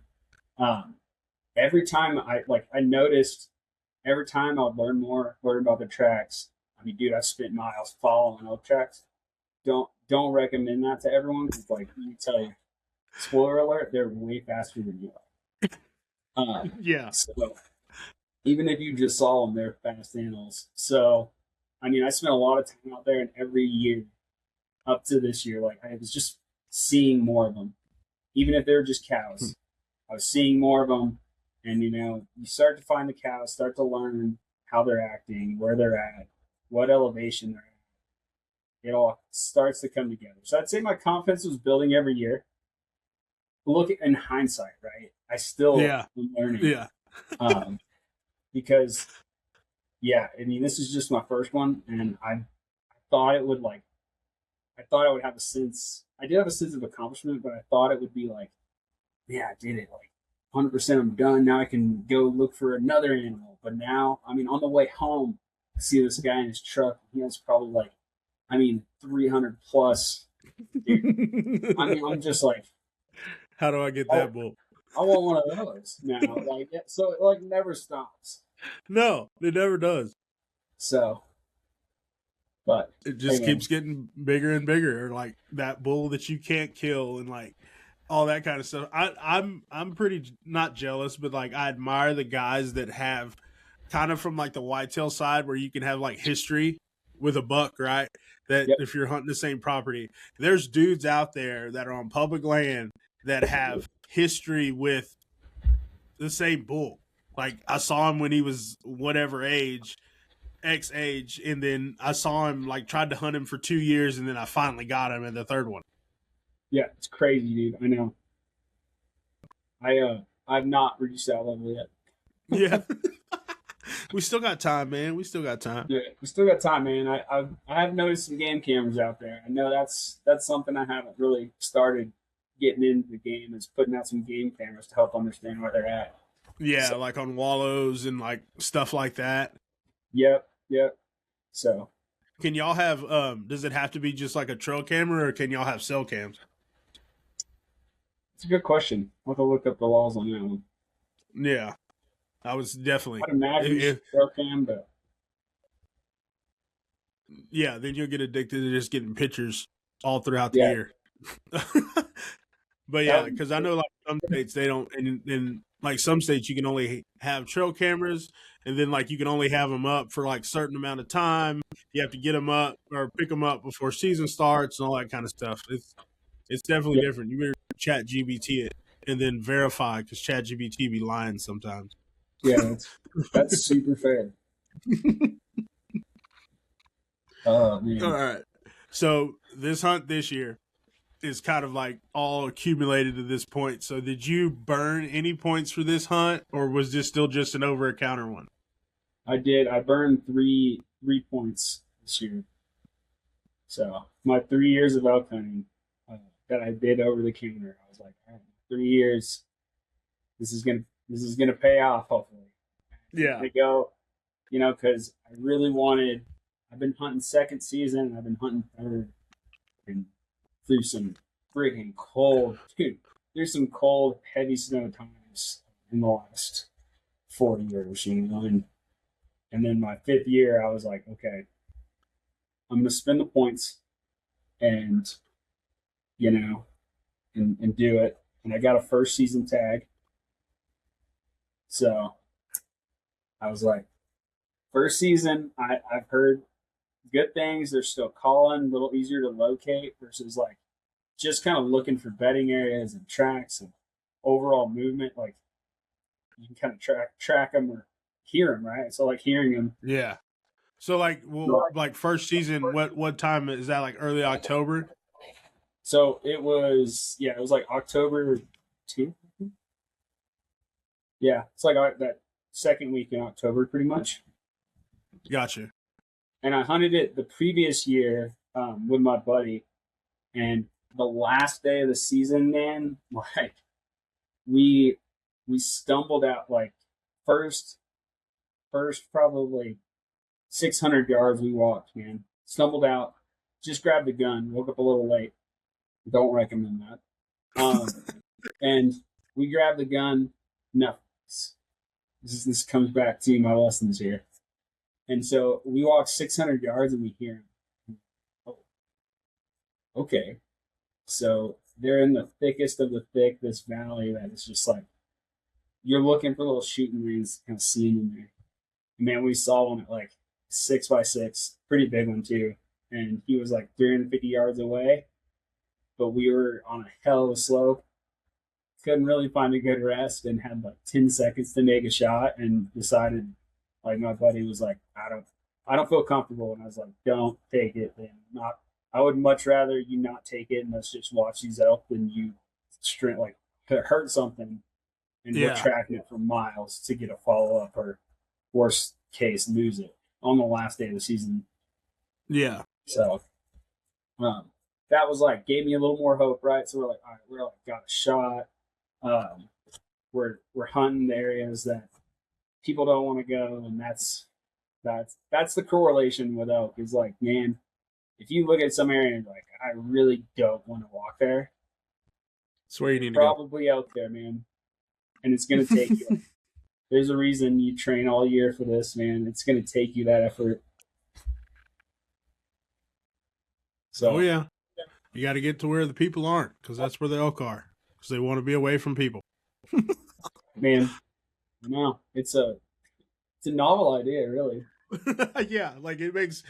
every time I noticed every time I'd learn about the tracks. I mean, dude, I spent miles following elk tracks. Don't recommend that to everyone because, like, let me tell you, spoiler alert, they're way faster than you are. Yeah. So even if you just saw them, they're fast animals. So, I mean, I spent a lot of time out there, and every year up to this year, like, I was just seeing more of them. Even if they were just cows, I was seeing more of them. And, you know, you start to find the cows, start to learn how they're acting, where they're at, what elevation they're at. It all starts to come together. So I'd say my confidence was building every year. Look in hindsight, right? I still am learning. Yeah. Because, yeah, I mean, this is just my first one, and I thought it would have a sense. I did have a sense of accomplishment, but I thought it would be like, yeah, I did it. Like, 100% I'm done. Now I can go look for another animal. But now, I mean, on the way home, I see this guy in his truck. He has probably like, 300 plus. Dude. I mean, I'm just like, how do I get that bull? I want one of those now. Like, so it like never stops. No, it never does. So, but it just keeps getting bigger and bigger. Like that bull that you can't kill, and like all that kind of stuff. I'm pretty not jealous, but like I admire the guys that have kind of from like the whitetail side where you can have like history with a buck, right? That if you're hunting the same property, there's dudes out there that are on public land that have history with the same bull. Like I saw him when he was whatever age, X age, and then I saw him like tried to hunt him for 2 years, and then I finally got him at the third one. Yeah, it's crazy, dude. I know. I've not reached that level yet. Yeah. We still got time, man. We still got time. Yeah, we still got time, man. I have noticed some game cameras out there. I know that's something I haven't really started getting into the game, is putting out some game cameras to help understand where they're at. Yeah, so, like on wallows and like stuff like that. Yep. So can y'all have does it have to be just like a trail camera, or can y'all have cell cams? It's a good question. I'll have to look up the laws on that one. Yeah. I was definitely. I'd imagine trail cam, but yeah, then you'll get addicted to just getting pictures all throughout the year. But yeah, because I know like some states they don't, and like some states you can only have trail cameras, and then like you can only have them up for like certain amount of time. You have to get them up or pick them up before season starts and all that kind of stuff. It's definitely different. You better chat GBT it and then verify, because chat GBT be lying sometimes. Yeah, that's super fair. Oh man! All right, so this hunt this year is kind of like all accumulated to this point. So did you burn any points for this hunt, or was this still just an over-a-counter one? I did. I burned three points this year. So my 3 years of elk hunting that I did over the counter, I was like, all right, 3 years. This is gonna pay off, hopefully. Yeah. To go, you know, because I really wanted. I've been hunting second season. I've been hunting third, and through some freaking cold, dude. There's some cold, heavy snow times in the last 4 years, you know. And then my 5th year, I was like, okay, I'm gonna spend the points, and you know, and do it. And I got a first season tag. So I was like, first season, I've heard good things. They're still calling, a little easier to locate versus like just kind of looking for bedding areas and tracks and overall movement. Like you can kind of track them or hear them, right? So like hearing them. Yeah. So like, well, like first season, what time is that? Like early October? So it was like October 2nd. Yeah, it's like that second week in October, pretty much. Gotcha. And I hunted it the previous year with my buddy, and the last day of the season, man, like we stumbled out like first probably 600 yards we walked, man. Stumbled out, just grabbed the gun, woke up a little late. Don't recommend that. And we grabbed the gun. No, this comes back to my lessons here. And so we walk 600 yards and we hear him. Oh, okay. So they're in the thickest of the thick, this valley that is just like, you're looking for little shooting ranges, kind of seeing in there. And man, we saw one at like 6x6, pretty big one too. And he was like 350 yards away, but we were on a hell of a slope. Couldn't really find a good rest and had like 10 seconds to make a shot and decided, like my buddy was like, I don't feel comfortable. And I was like, don't take it. I would much rather you not take it and let's just watch these elk than you like hurt something and we're tracking it for miles to get a follow up or worst case lose it on the last day of the season. Yeah. So that was like gave me a little more hope, right? So we're like, all right, we're like got a shot. We're hunting the areas that people don't want to go, and that's the correlation with elk is like, man, if you look at some area and like, I really don't want to walk there, that's where you need to go. Probably out there, man. And it's gonna take you. There's a reason you train all year for this, man. It's gonna take you that effort. So, oh yeah, you got to get to where the people aren't, because that's where the elk are, because they want to be away from people. Man, no, it's a novel idea, really. Yeah, like it makes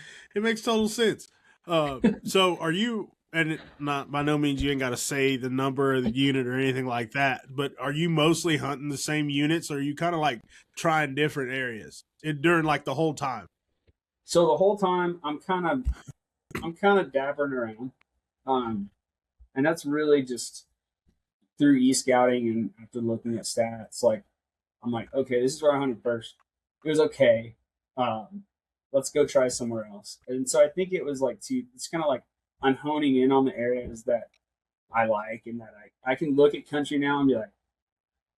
total sense. So are you? And not by no means you ain't got to say the number of the unit or anything like that, but are you mostly hunting the same units, or are you kind of like trying different areas during like the whole time? So the whole time I'm kind of dabbering around, and that's really just through e-scouting and after looking at stats. Like I'm like, okay, this is where I hunted first. It was okay. Let's go try somewhere else. And so I think it was like it's kind of like I'm honing in on the areas that I like and that I can look at country now and be like,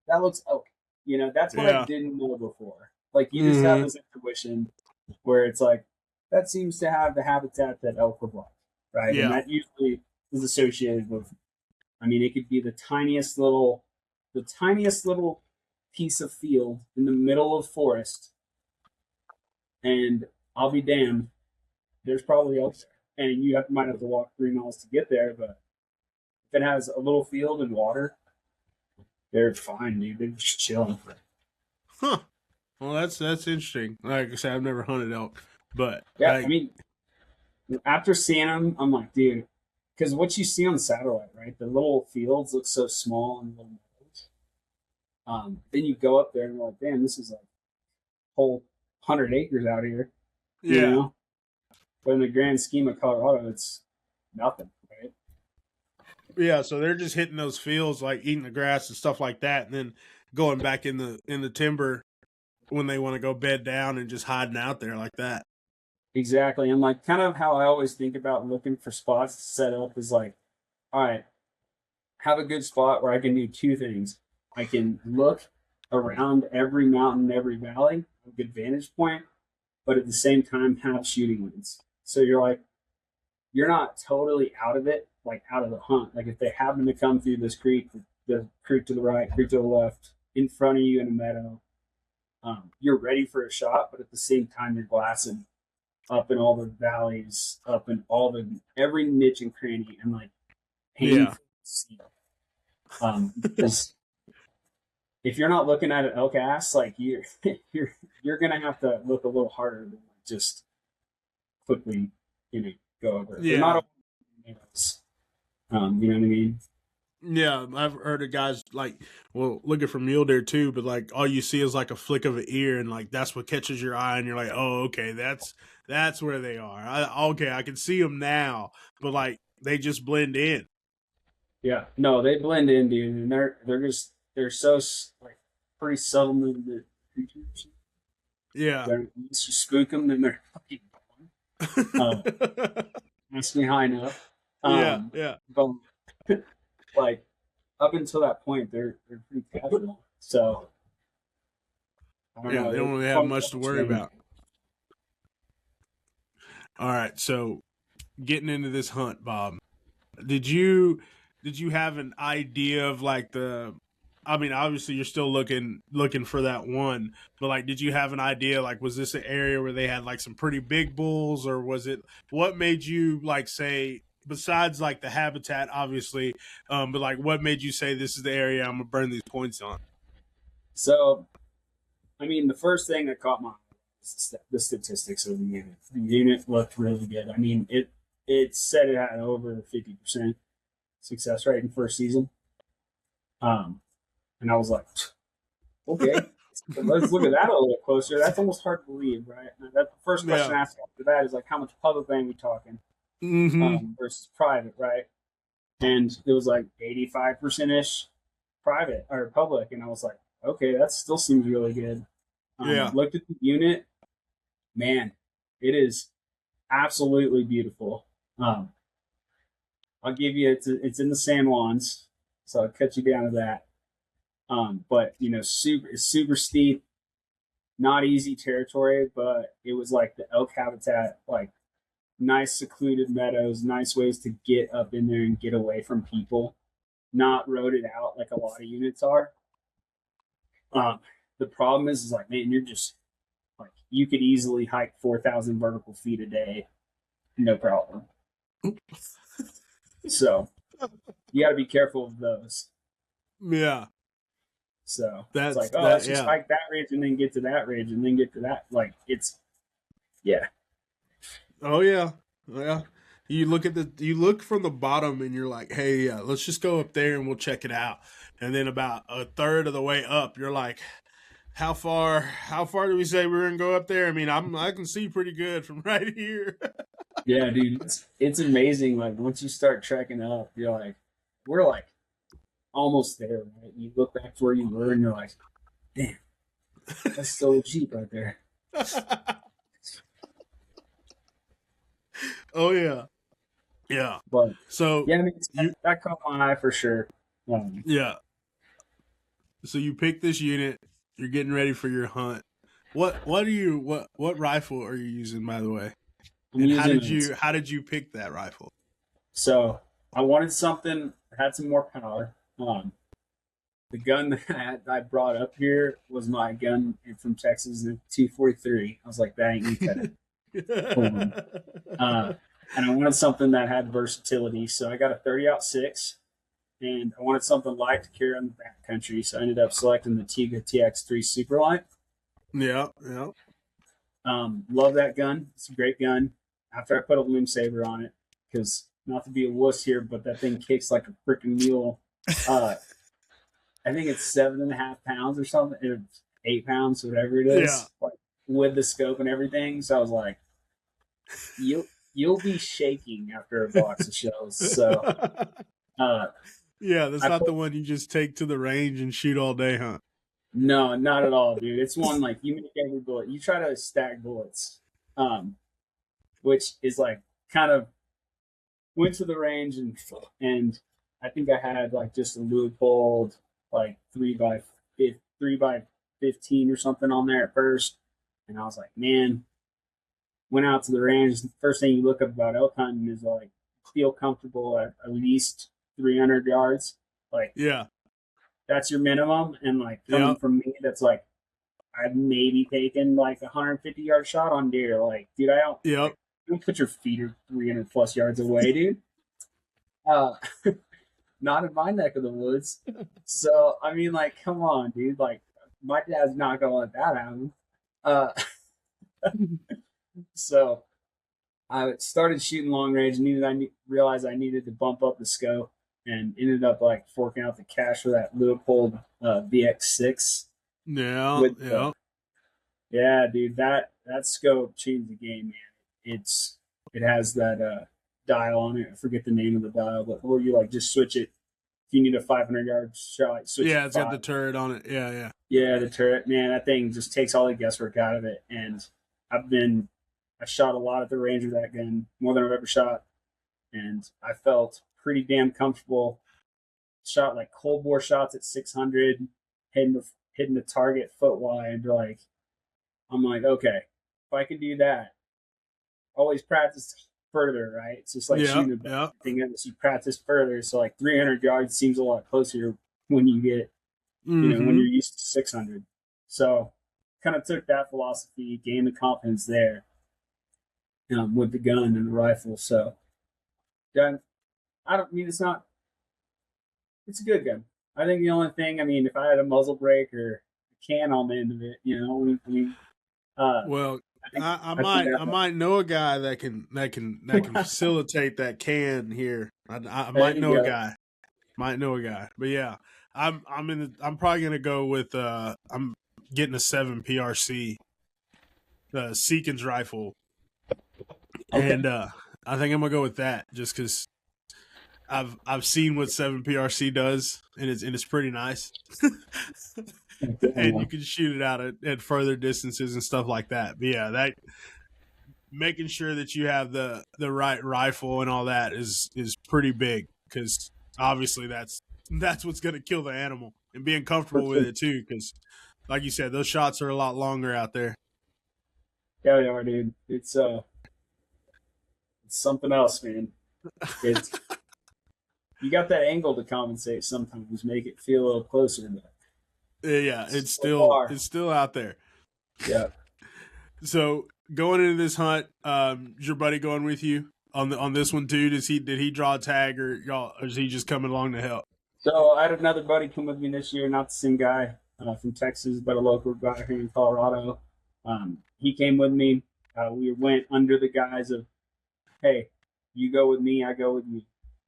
that looks okay. You know, that's what I didn't know before. Like you just have this intuition where it's like, that seems to have the habitat that elk would like, right? Yeah. And that usually is associated with, I mean, it could be the tiniest little piece of field in the middle of forest, and I'll be damned, there's probably elk there. And you might have to walk 3 miles to get there, but if it has a little field and water, they're fine, dude. They're just chilling. Huh. Well, that's interesting. Like I said, I've never hunted elk, but yeah, I mean, after seeing them, I'm like, dude, because what you see on satellite, right? The little fields look so small and little meadows. Then you go up there and you're like, damn, this is like whole 100 acres out here. You know? But in the grand scheme of Colorado, it's nothing, right? Yeah, so they're just hitting those fields, like eating the grass and stuff like that, and then going back in the timber when they want to go bed down and just hiding out there like that. Exactly. And like kind of how I always think about looking for spots to set up is like, all right, have a good spot where I can do 2 things. I can look around every mountain, every valley, a good vantage point, but at the same time have shooting lanes. So you're like, you're not totally out of it, like out of the hunt. Like if they happen to come through this creek, the creek to the right, creek to the left, in front of you in a meadow, you're ready for a shot, but at the same time you're glassing up in all the valleys, up in every niche and cranny, and like painful to see. Because if you're not looking at an elk ass, like you're gonna have to look a little harder than just quickly, go over it. Yeah. Not all, you know what I mean? Yeah, I've heard of guys like, well, looking for mule deer too, but like all you see is like a flick of an ear, and like that's what catches your eye, and you're like, oh, okay, that's where they are. I can see them now, but like they just blend in. Yeah, no, they blend in, dude, and they're so like pretty subtle movement creatures. Yeah, once you spook them, then they're fucking gone. That's me high enough. Yeah. But like up until that point, they're pretty casual. So I don't know. They don't really have much to worry about. All right, so getting into this hunt, Bob, did you did you have an idea of like I mean, obviously you're still looking for that one, but like, did you have an idea? Like, was this an area where they had like some pretty big bulls, or was it? What made you like say, besides like the habitat, obviously, but like, what made you say this is the area I'm gonna burn these points on? So, I mean, the first thing that caught my eye was the statistics of the unit. The unit looked really good. I mean, it said it had over 50% success rate in first season. And I was like, okay, let's look at that a little closer. That's almost hard to believe, right? Now, that the first question I asked after that is like, how much public land are we talking versus private, right? And it was like 85% ish private or public, and I was like, okay, that still seems really good. Looked at the unit, man, it is absolutely beautiful. I'll give you it's in the San Juans, so I'll cut you down to that. But you know, super steep, not easy territory, but it was like the elk habitat, like nice secluded meadows, nice ways to get up in there and get away from people, not roaded out like a lot of units are. The problem is like, man, you're just like, you could easily hike 4,000 vertical feet a day, no problem. So you got to be careful of those. Yeah. So it's like, oh, let's just hike that ridge and then get to that ridge and then get to that. Like yeah. Oh yeah. Yeah. You look from the bottom and you're like, hey, yeah, let's just go up there and we'll check it out. And then about a third of the way up, you're like, how far do we say we're gonna go up there? I mean, I can see pretty good from right here. Yeah, dude, it's amazing. Like once you start trekking up, you're like, we're like almost there, right? You look back to where you were and you're like, damn, that's so cheap right there. Oh yeah. Yeah. But so yeah, I mean, that caught my eye for sure. Yeah. So you pick this unit, you're getting ready for your hunt. What rifle are you using, by the way? And how did you pick that rifle? So I wanted something that had some more power. The gun that I brought up here was my gun from Texas, the 243. I was like, that ain't me cut it. And I wanted something that had versatility. So I got a 30-06, and I wanted something light to carry on the backcountry. So I ended up selecting the Tiga TX3 Superlight. Yeah. Love that gun. It's a great gun. After I put a limb saver on it, because not to be a wuss here, but that thing kicks like a freaking mule. I think it's 7.5 pounds or something. It's 8 pounds, whatever it is, like, with the scope and everything. So I was like, you'll be shaking after a box of shells. So, yeah, that's not the one you just take to the range and shoot all day, huh? No, not at all, dude. It's one like you make every bullet. You try to stack bullets, which is like kind of went to the range and I think I had like just a Leupold like 3x15 or something on there at first, and I was like, man. Went out to the range. The first thing you look up about elk hunting is like feel comfortable at least 300 yards. Like, yeah, that's your minimum. And like coming from me, that's like I've maybe taken like 150-yard shot on deer. Like, dude, I don't put your feet 300 plus yards away, dude. Not in my neck of the woods. So I mean, like, come on, dude. Like, my dad's not gonna let that happen. So I started shooting long range and I realized I needed to bump up the scope and ended up like forking out the cash for that Leupold VX6. Yeah, dude, that scope changed the game, man. It has that dial on it. I forget the name of the dial, but where you like just switch it. If you need a 500-yard shot, switch it. It's got the turret on it. Yeah, the turret, man. That thing just takes all the guesswork out of it. And I shot a lot at the range of that gun, more than I've ever shot, and I felt pretty damn comfortable. Shot like cold bore shots at 600, hitting the target foot wide. Like, I'm like, okay, if I can do that, always practice further, right? It's just like shooting a thing up. So you practice further. So like 300 yards seems a lot closer when you get, you know, when you're used to 600. So kind of took that philosophy, gained the confidence there with the gun and the rifle. So I don't mean it's a good gun. I think the only thing, I mean, if I had a muzzle brake or a can on the end of it, you know, well, I might know a guy that can facilitate that can here. I might know a guy. But yeah, I'm probably gonna go with I'm getting a 7 PRC, the Seekins rifle, and I think I'm gonna go with that just because I've seen what 7 PRC does, and it's pretty nice. And you can shoot it out at further distances and stuff like that. But yeah, that making sure that you have the right rifle and all that is pretty big, because obviously that's what's going to kill the animal, and being comfortable with it too, because like you said, those shots are a lot longer out there. Yeah, they are, dude. It's something else, man. It's you got that angle to compensate sometimes, make it feel a little closer, but yeah, it's still out there. Yeah. So going into this hunt, is your buddy going with you on this one too? Did he draw a tag, or is he just coming along to help? So I had another buddy come with me this year, not the same guy from Texas, but a local guy here in Colorado. He came with me. We went under the guise of, hey, you go with me, I go with you.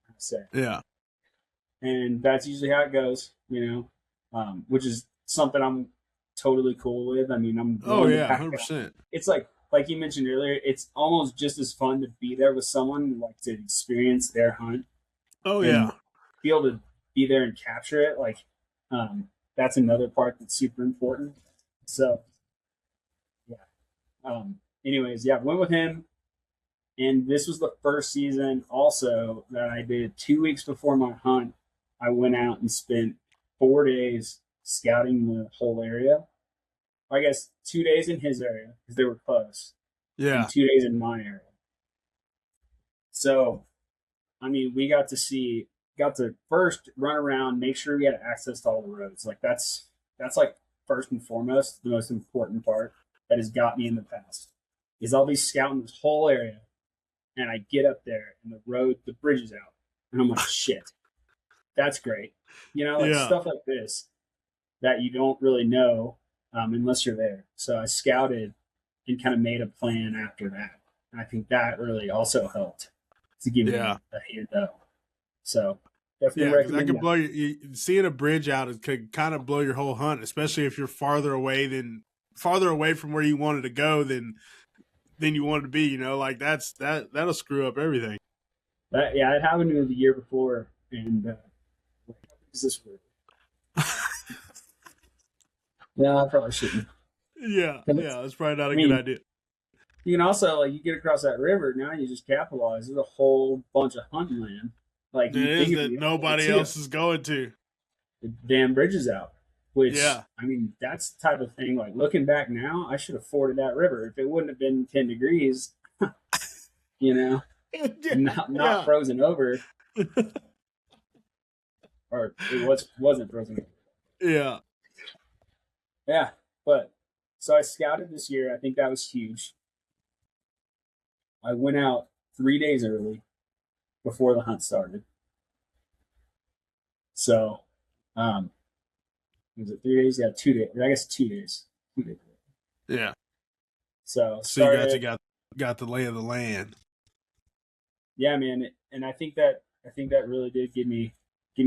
I said. Yeah. And that's usually how it goes, you know, which is something I'm totally cool with. I mean, I'm 100%. It's like you mentioned earlier, it's almost just as fun to be there with someone, like to experience their hunt. Oh yeah, be able to be there and capture it. Like, that's another part that's super important. So, yeah. Anyways, yeah, went with him, and this was the first season also that I did. 2 weeks before my hunt, I went out and spent 4 days scouting the whole area. I guess 2 days in his area because they were close. Yeah. And 2 days in my area. So, I mean, we got to first run around, make sure we had access to all the roads. Like that's like first and foremost, the most important part that has got me in the past. Is I'll be scouting this whole area, and I get up there and the bridge is out. And I'm like, shit, that's great. You know, like stuff like this that you don't really know unless you're there. So I scouted and kind of made a plan after that. And I think that really also helped to give me a hand up. So definitely recommend that. Could blow seeing a bridge out, it could kind of blow your whole hunt, especially if you're farther away from where you wanted to go than you wanted to be. You know, like that'll screw up everything. It happened to me the year before, and is this word? No, I probably shouldn't. Yeah, that's probably not a good idea. You can also, like, you get across that river, now you just capitalize. There's a whole bunch of hunting land. Like, it is that nobody else is going to. The damn bridge is out. Which, I mean, that's the type of thing, like, looking back now, I should have forded that river. If it wouldn't have been 10 degrees, you know, not frozen over. Or it wasn't frozen over. Yeah. Yeah, but so I scouted this year. I think that was huge. I went out 3 days early before the hunt started. So, was it 3 days? Yeah, 2 days. I guess 2 days. 2 days. Yeah. So you got the lay of the land. Yeah, man, and I think that really did give me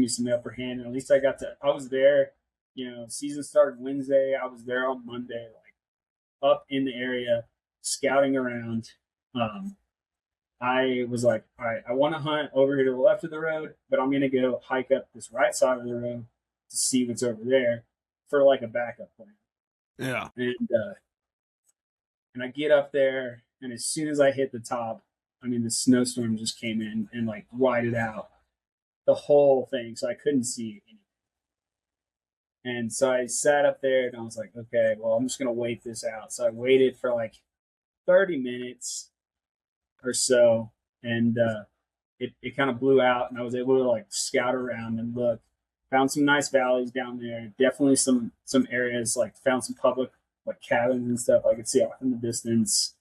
some upper hand. And at least I was there. You know, season started Wednesday. I was there on Monday, like up in the area, scouting around. I was like, all right, I want to hunt over here to the left of the road, but I'm going to go hike up this right side of the road to see what's over there for like a backup plan. Yeah. And I get up there, and as soon as I hit the top, I mean, the snowstorm just came in and like whited out the whole thing. So I couldn't see anything. And so I sat up there and I was like, okay, well, I'm just going to wait this out. So I waited for like 30 minutes or so. and it kind of blew out, and I was able to like scout around and look. Found some nice valleys down there. Definitely some areas, like found some public like cabins and stuff I could see off in the distance.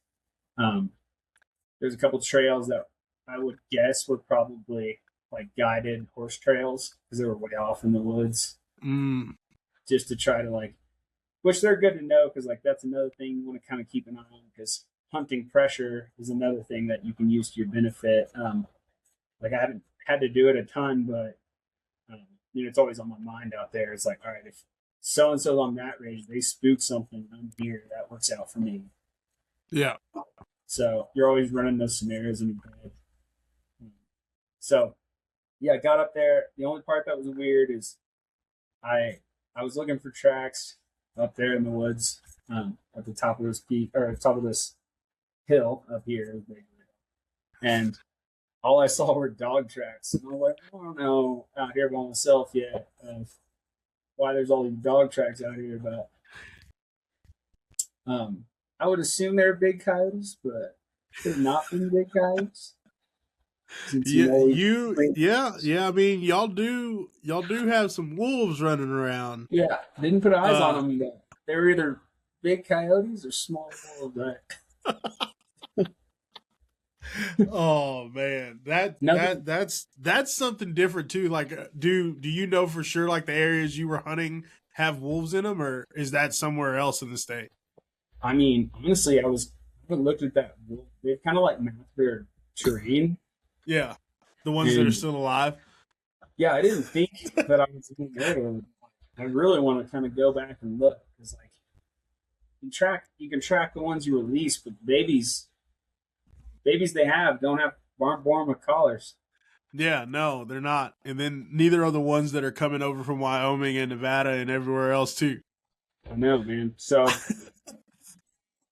There's a couple trails that I would guess were probably like guided horse trails because they were way off in the woods. Just to try to like, which they're good to know because like that's another thing you want to kind of keep an eye on because hunting pressure is another thing that you can use to your benefit. Like I haven't had to do it a ton, but it's always on my mind out there. It's like, all right, if so and so on that range they spook something, I'm here. That works out for me. Yeah. So you're always running those scenarios in your head. So yeah, I got up there. The only part that was weird is I was looking for tracks up there in the woods at the top of this peak or top of this hill up here, and all I saw were dog tracks. And I was like, I don't know out here by myself yet of why there's all these dog tracks out here, but I would assume they're big coyotes, but they're not been big coyotes. Yeah. I mean, y'all do have some wolves running around. Yeah, didn't put eyes on them yet. They were either big coyotes or small wolves. Oh man, that's something different too. Like, do you know for sure like the areas you were hunting have wolves in them, or is that somewhere else in the state? I mean, honestly, I haven't looked at that. They've kind of like mapped their terrain. Yeah, the ones that are still alive. Yeah, I didn't think that I was in there. I really want to kind of go back and look because like you can track the ones you release, but babies they aren't born with collars. Yeah, no, they're not. And then neither are the ones that are coming over from Wyoming and Nevada and everywhere else too. I know, man. So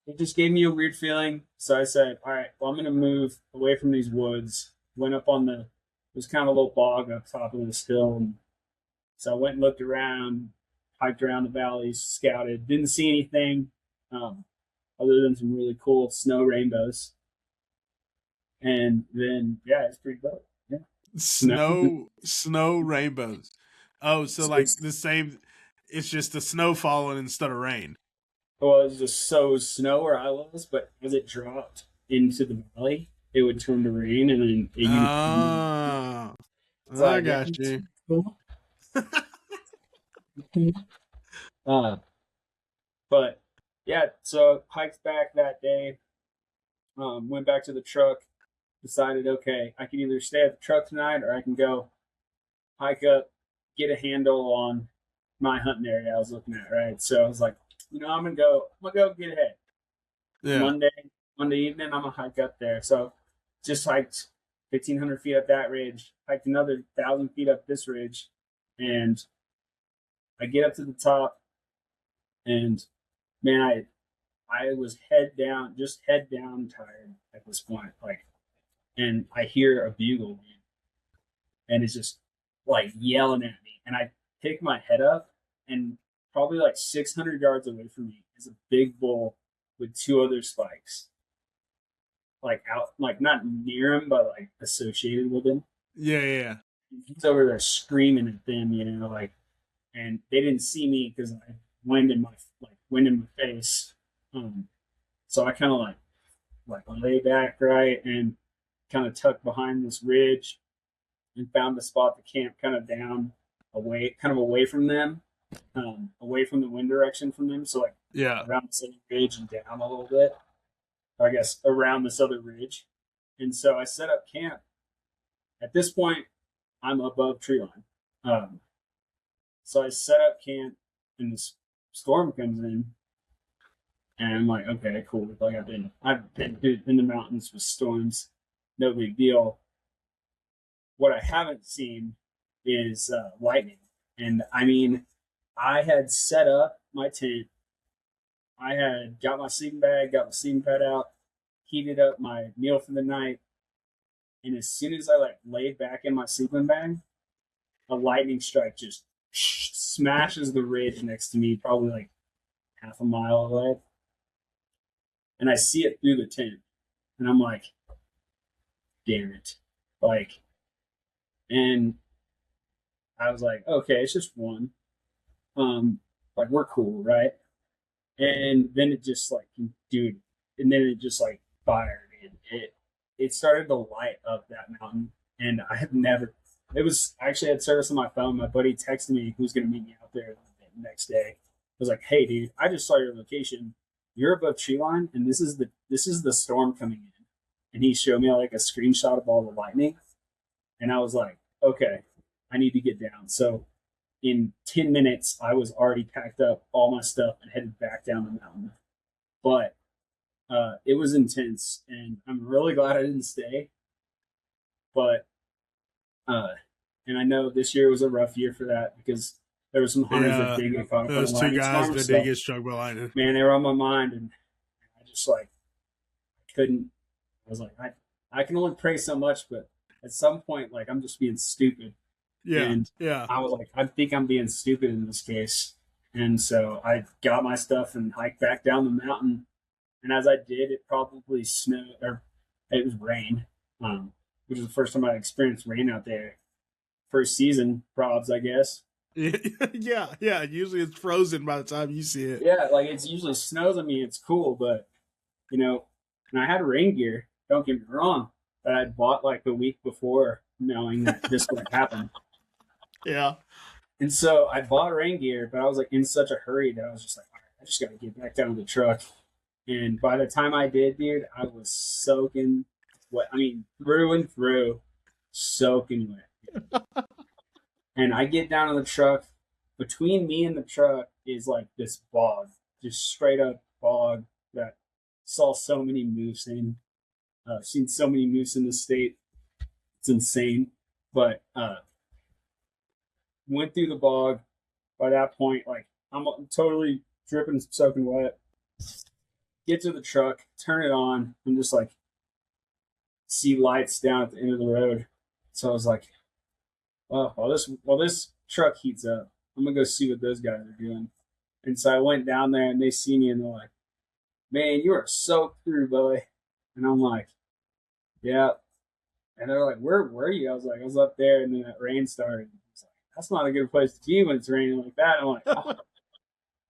it just gave me a weird feeling. So I said, all right, well, I'm going to move away from these woods. Went up on there's kind of a little bog up top of this hill. And so I went and looked around, hiked around the valleys, scouted, didn't see anything other than some really cool snow rainbows. And then, yeah, it's pretty dope. Yeah. Snow rainbows. Oh, so like the same, it's just the snow falling instead of rain. Well, it was just so snow where I was, but as it dropped into the valley, it would turn to rain, and then I got you. Cool. But yeah, so hiked back that day, went back to the truck, decided, okay, I can either stay at the truck tonight or I can go hike up, get a handle on my hunting area I was looking at, right? So I was like, I'm gonna go get ahead. Yeah. Monday evening, I'm gonna hike up there. So just hiked 1,500 feet up that ridge, hiked another 1,000 feet up this ridge, and I get up to the top, and man, I was head down tired at this point, like, and I hear a bugle, and it's just like yelling at me, and I pick my head up, and probably like 600 yards away from me is a big bull with two other spikes. Like out, like not near him, but like associated with him. Yeah. He's over there screaming at them, like, and they didn't see me because I had wind in my face. So I kind of like lay back, right, and kind of tucked behind this ridge and found a spot to camp kind of down away from them. Away from the wind direction from them, so like around this other ridge and down a little bit, or I guess around this other ridge. And so I set up camp. At this point, I'm above tree line. So I set up camp, and this storm comes in, and I'm like, okay, cool. Like I've been in the mountains with storms, no big deal. What I haven't seen is lightning, and I mean, I had set up my tent. I had got my sleeping bag, got my sleeping pad out, heated up my meal for the night. And as soon as I laid back in my sleeping bag, a lightning strike just smashes the ridge next to me, probably like half a mile away. And I see it through the tent. And I'm like, damn it. Like, and I was like, okay, it's just one. Like we're cool, right? And then it just like, dude, and then it just like fired. And it started to light up that mountain. And I have never, it was actually I had service on my phone. My buddy texted me who's going to meet me out there the next day. I was like, hey, dude, I just saw your location. You're above tree line, and this is the storm coming in. And he showed me like a screenshot of all the lightning. And I was like, okay, I need to get down. So in 10 minutes, I was already packed up all my stuff and headed back down the mountain. But it was intense, and I'm really glad I didn't stay. But and I know this year was a rough year for that because there were some hunters that did get caught up. Those two guys that did get struck by lightning. Man, they were on my mind, and I just like couldn't. I was like, I can only pray so much, but at some point, like I'm just being stupid. Yeah, and I was like, I think I'm being stupid in this case, and so I got my stuff and hiked back down the mountain. And as I did, it probably snowed or it was rain, which is the first time I experienced rain out there. First season, probs, I guess. Yeah. Usually it's frozen by the time you see it. Yeah, like it's usually snows on me. It's cool, but you know, and I had rain gear. Don't get me wrong, that I'd bought like the week before, knowing that this would happen. Yeah. And so I bought rain gear, but I was like in such a hurry that I was just like, all right, I just got to get back down to the truck. And by the time I did, dude, I was soaking wet. I mean, through and through, soaking wet. And I get down to the truck. Between me and the truck is like this bog, just straight up bog that saw so many moose in. I've seen so many moose in the state. It's insane. But went through the bog. By that point, like I'm totally dripping, soaking wet. Get to the truck, turn it on, and just like see lights down at the end of the road. So I was like, well, while this truck heats up, I'm gonna go see what those guys are doing. And so I went down there, and they see me, and they're like, man, you are soaked through, boy. And I'm like, yeah. And they're like, where were you? I was like, I was up there, and then that rain started. It's like, that's not a good place to be when it's raining like that. I'm like,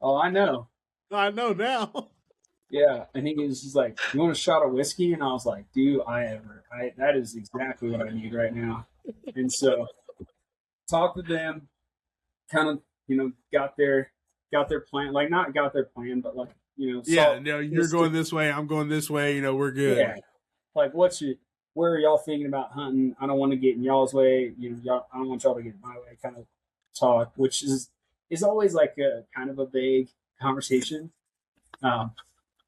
oh, I know. I know now. Yeah, and he was just like, you want a shot of whiskey? And I was like, that is exactly what I need right now. And so talked to them, kind of, got their plan, like not got their plan, but like, you're going this way, I'm going this way, we're good. Yeah. Like where are y'all thinking about hunting? I don't want to get in y'all's way, y'all, I don't want y'all to get in my way kind of talk, which is always like a kind of a vague conversation.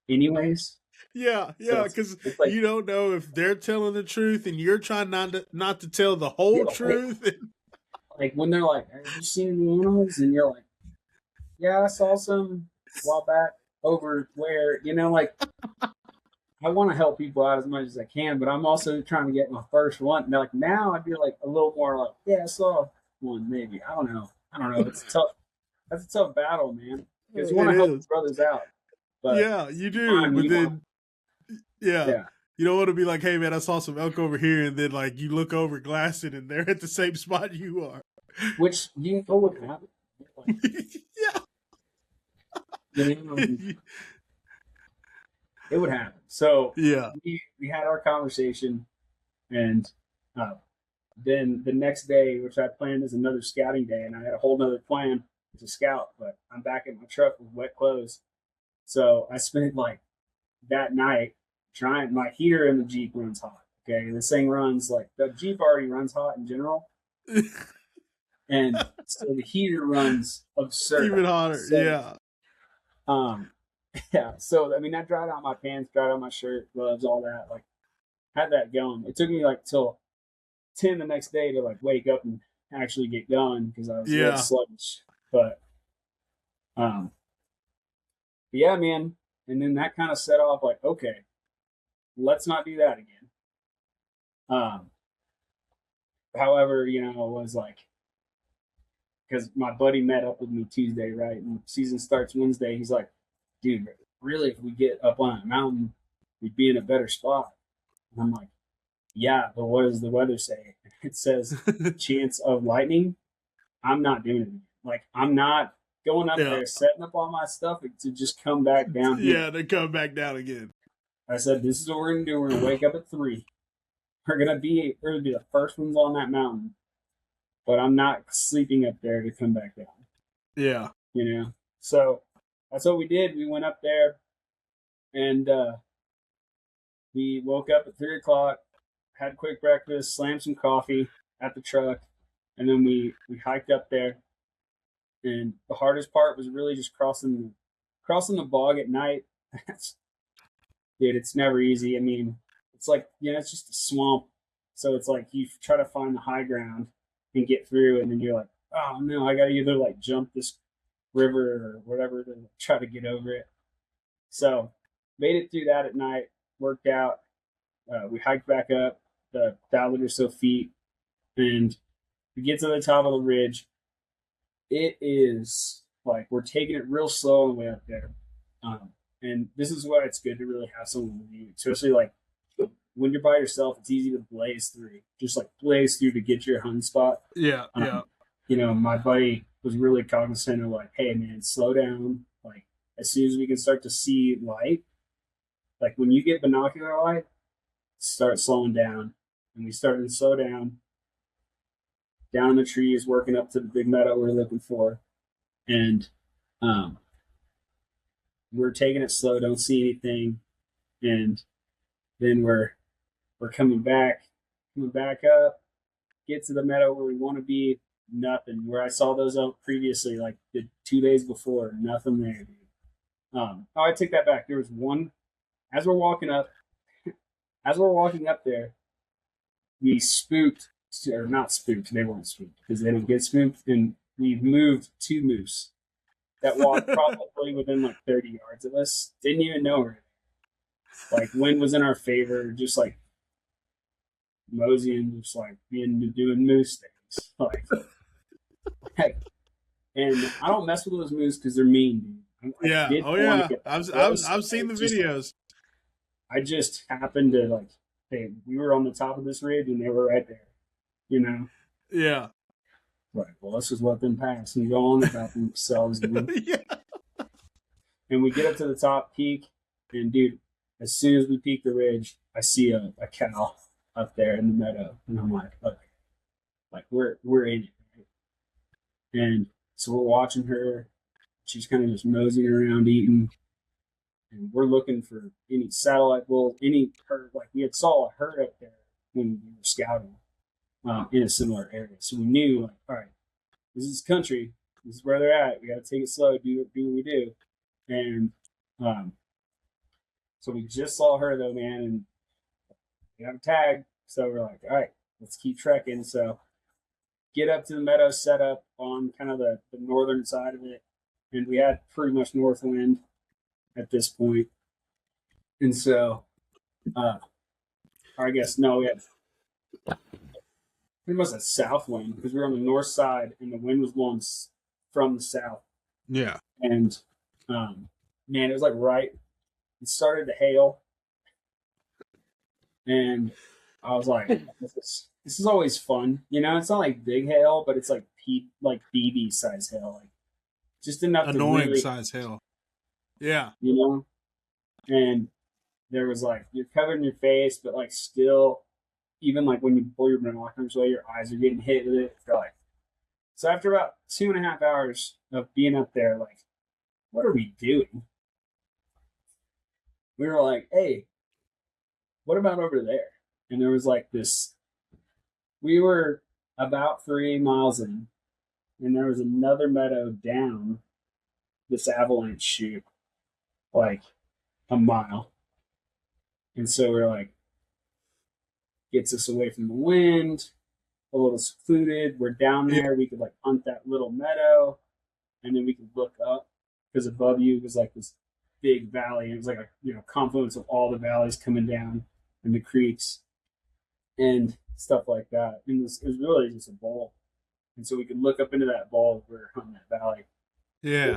Anyways. Yeah, because like, you don't know if they're telling the truth and you're trying not to tell the whole truth. Like when they're like, have you seen any animals? And you're like, yeah, I saw some a while back over where, like I want to help people out as much as I can, but I'm also trying to get my first one. And they're like, now I'd be like a little more like, yeah, I saw one maybe. I don't know. It's tough. That's a tough battle, man. Because you want to help your brothers out. But yeah, you do. But then, you don't want to be like, hey, man, I saw some elk over here. And then, like, you look over glassing and they're at the same spot you are. Which you know what happened. Like, it would happen. So, we had our conversation. And then the next day, which I planned as another scouting day, and I had a whole nother plan to scout, but I'm back in my truck with wet clothes. So I spent like that night trying. My heater in the Jeep runs hot. Okay, this thing runs like the Jeep already runs hot in general, and so the heater runs absurd, even hotter. So, So I mean, I dried out my pants, dried out my shirt, gloves, all that. Like, had that going. It took me like till 10 the next day to like wake up and actually get going because I was a little sluggish. But yeah, man. And then that kind of set off like, okay, let's not do that again. However, it was like, because my buddy met up with me Tuesday, right? And season starts Wednesday. He's like, dude, really, if we get up on a mountain, we'd be in a better spot. And I'm like, yeah, but what does the weather say? It says chance of lightning. I'm not doing it. Like, I'm not going up there, setting up all my stuff to just come back down here. Yeah, they come back down again. I said, this is what we're going to do. We're going to wake up at 3. We're going to be the first ones on that mountain. But I'm not sleeping up there to come back down. Yeah. You know? So that's what we did. We went up there and we woke up at 3 o'clock, had a quick breakfast, slammed some coffee at the truck, and then we hiked up there. And the hardest part was really just crossing the bog at night. Dude, it's never easy. I mean, it's like, it's just a swamp. So it's like you try to find the high ground and get through, and then you're like, oh no, I got to either like jump this river or whatever to try to get over it. So made it through that at night, worked out. We hiked back up the 1,000 or so feet, and we get to the top of the ridge. It is like we're taking it real slow on the way up there. And this is why it's good to really have someone with you, especially like when you're by yourself. It's easy to blaze through, just like blaze through to get your hunt spot. Yeah, yeah. You know, my buddy was really cognizant of like, hey man, slow down. Like as soon as we can start to see light, like when you get binocular light, start slowing down. And we started to slow down in the trees, working up to the big meadow we're looking for. And we're taking it slow, don't see anything. And then we're coming back up, get to the meadow where we want to be, nothing. Where I saw those out previously, like the 2 days before, nothing there, dude. I take that back. There was one, as we're walking up there, we spooked, or not spooked, they weren't spooked because they didn't get spooked, and we moved 2 moose that walked probably within like 30 yards of us. Didn't even know her. Like wind was in our favor, just like moseying, just like doing moose things. Like, heck. And I don't mess with those moose because they're mean, dude. Yeah. Oh yeah. I've seen the videos. I just happened to like, hey, we were on the top of this ridge and they were right there, you know? Yeah. Right. Well, let's just let them pass and go on about themselves. Yeah. And we get up to the top peak, and dude, as soon as we peak the ridge, I see a cow up there in the meadow, and I'm like, okay, like we're in it, right? And so we're watching her. She's kind of just moseying around eating, and we're looking for any satellite bulls, any herd. Like we had saw a herd up there when we were scouting in a similar area, so we knew like, all right, this is country. This is where they're at. We got to take it slow. Do what we do, and so we just saw her though, man, and we have a tag. So we're like, all right, let's keep trekking. So get up to the meadow, set up on kind of the northern side of it, and we had pretty much north wind at this point. And so, I guess no, we had pretty much a south wind because we were on the north side, and the wind was blowing from the south. Yeah. And man, it was like right. It started to hail, and I was like, "This is always fun, you know." It's not like big hail, but it's like BB size hail, like just enough annoying to really, size hail. Yeah, you know. And there was like you're covered in your face, but like still, even like when you pull your binoculars away, your eyes are getting hit with it. Like so, after about 2.5 hours of being up there, like, what are we doing? We were like, hey, what about over there? And there was like this, we were about 3 miles in, and there was another meadow down this avalanche chute, like a mile. And so we're like, gets us away from the wind, a little secluded. We're down there. We could like hunt that little meadow, and then we could look up because above you was like this big valley. It was like a confluence of all the valleys coming down and the creeks and stuff like that. And it was really just a bowl. And so we could look up into that bowl where we're hunting that valley. Yeah.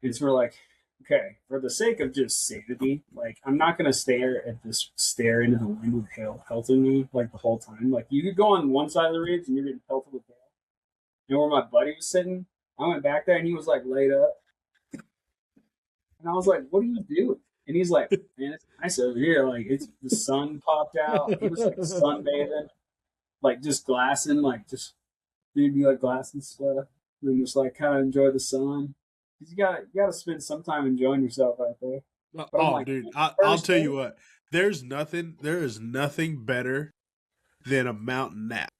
And so we're like, okay, for the sake of just sanity, like I'm not gonna stare into the wind with hail pelting me like the whole time. Like you could go on one side of the ridge and you're getting pelted with hail. And where my buddy was sitting, I went back there and he was like laid up. And I was like, what are you doing? And he's like, man, it's nice over here. Like it's the sun popped out. He was like sunbathing, like just glassing, like just maybe like glassing stuff. And just like kind of enjoy the sun. Cause you gotta spend some time enjoying yourself out there. But I'm like, dude, I'll tell you what. There is nothing better than a mountain nap.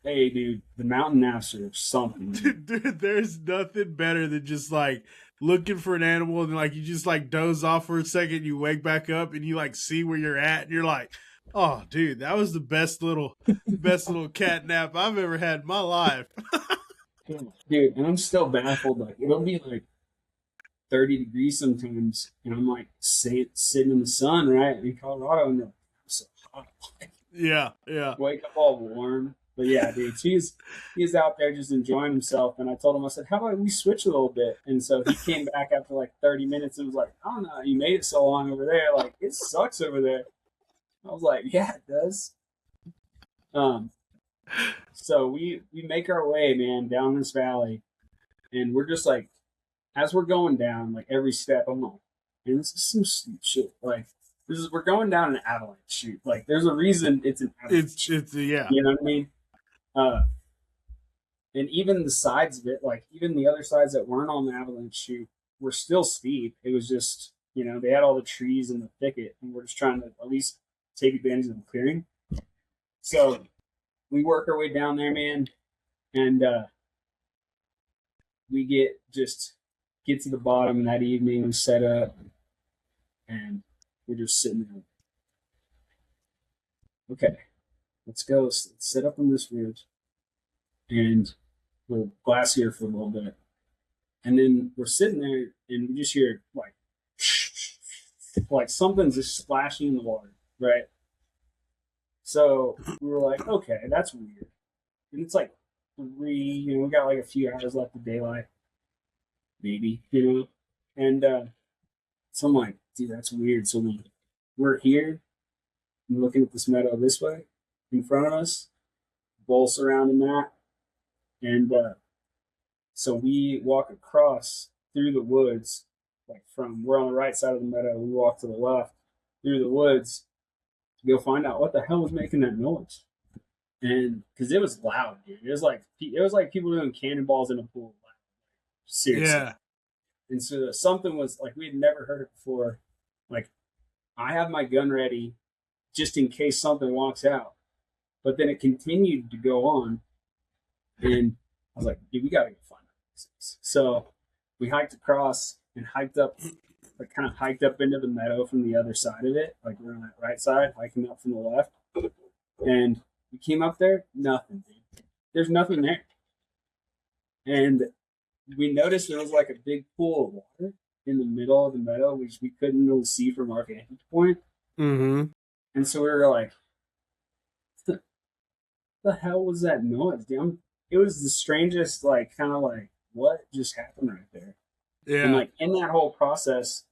Hey, dude, the mountain naps are something. Dude, there's nothing better than just like looking for an animal and like you just like doze off for a second, you wake back up and you like see where you're at and you're like, oh, dude, that was the best little cat nap I've ever had in my life. Dude, and I'm still baffled. Like it'll be like 30 degrees sometimes, and I'm like sitting in the sun, right, in Colorado, and it's so hot. Yeah. Wake up all warm. But yeah, dude, he's out there just enjoying himself. And I told him, I said, how about we switch a little bit? And so he came back after like 30 minutes and was like, I don't know how you made it so long over there. Like, it sucks over there. I was like, yeah, it does. So we make our way, man, down this valley. And we're just like, as we're going down, like every step, I'm like, man, this is some steep shit. Like, we're going down an avalanche chute. Like, there's a reason it's an avalanche chute. Yeah. You know what I mean? And even the sides of it, like even the other sides that weren't on the avalanche chute, were still steep. It was just, you know, they had all the trees in the thicket, and we're just trying to at least take advantage of the clearing. So we work our way down there, man, and we get to the bottom that evening and set up, and we're just sitting there. Okay, let's go. Let's sit up on this ridge, and we'll glass here for a little bit. And then we're sitting there, and we just hear like something's just splashing in the water, right? So we were like, okay, that's weird. And it's like 3, you know, we got like a few hours left of daylight, maybe, you know. And so I'm like, dude, that's weird. So we're here, and looking at this meadow this way in front of us, bowl surrounding that. And so we walk across through the woods, like we're on the right side of the meadow, we walk to the left through the woods to go find out what the hell was making that noise. And because it was loud, dude. It was like people doing cannonballs in a pool. Seriously. Yeah. And so something was like, we had never heard it before. Like, I have my gun ready just in case something walks out. But then it continued to go on. And I was like, dude, we got to go find out. So we hiked across and hiked up into the meadow from the other side of it. Like, we're on that right side, hiking up from the left. And we came up there, nothing, dude. There's nothing there. And we noticed there was like a big pool of water in the middle of the meadow, which we couldn't really see from our vantage point. Mm-hmm. And so we were like, the hell was that noise, dude? It was the strangest, like, kind of like, what just happened right there? Yeah. And like in that whole process,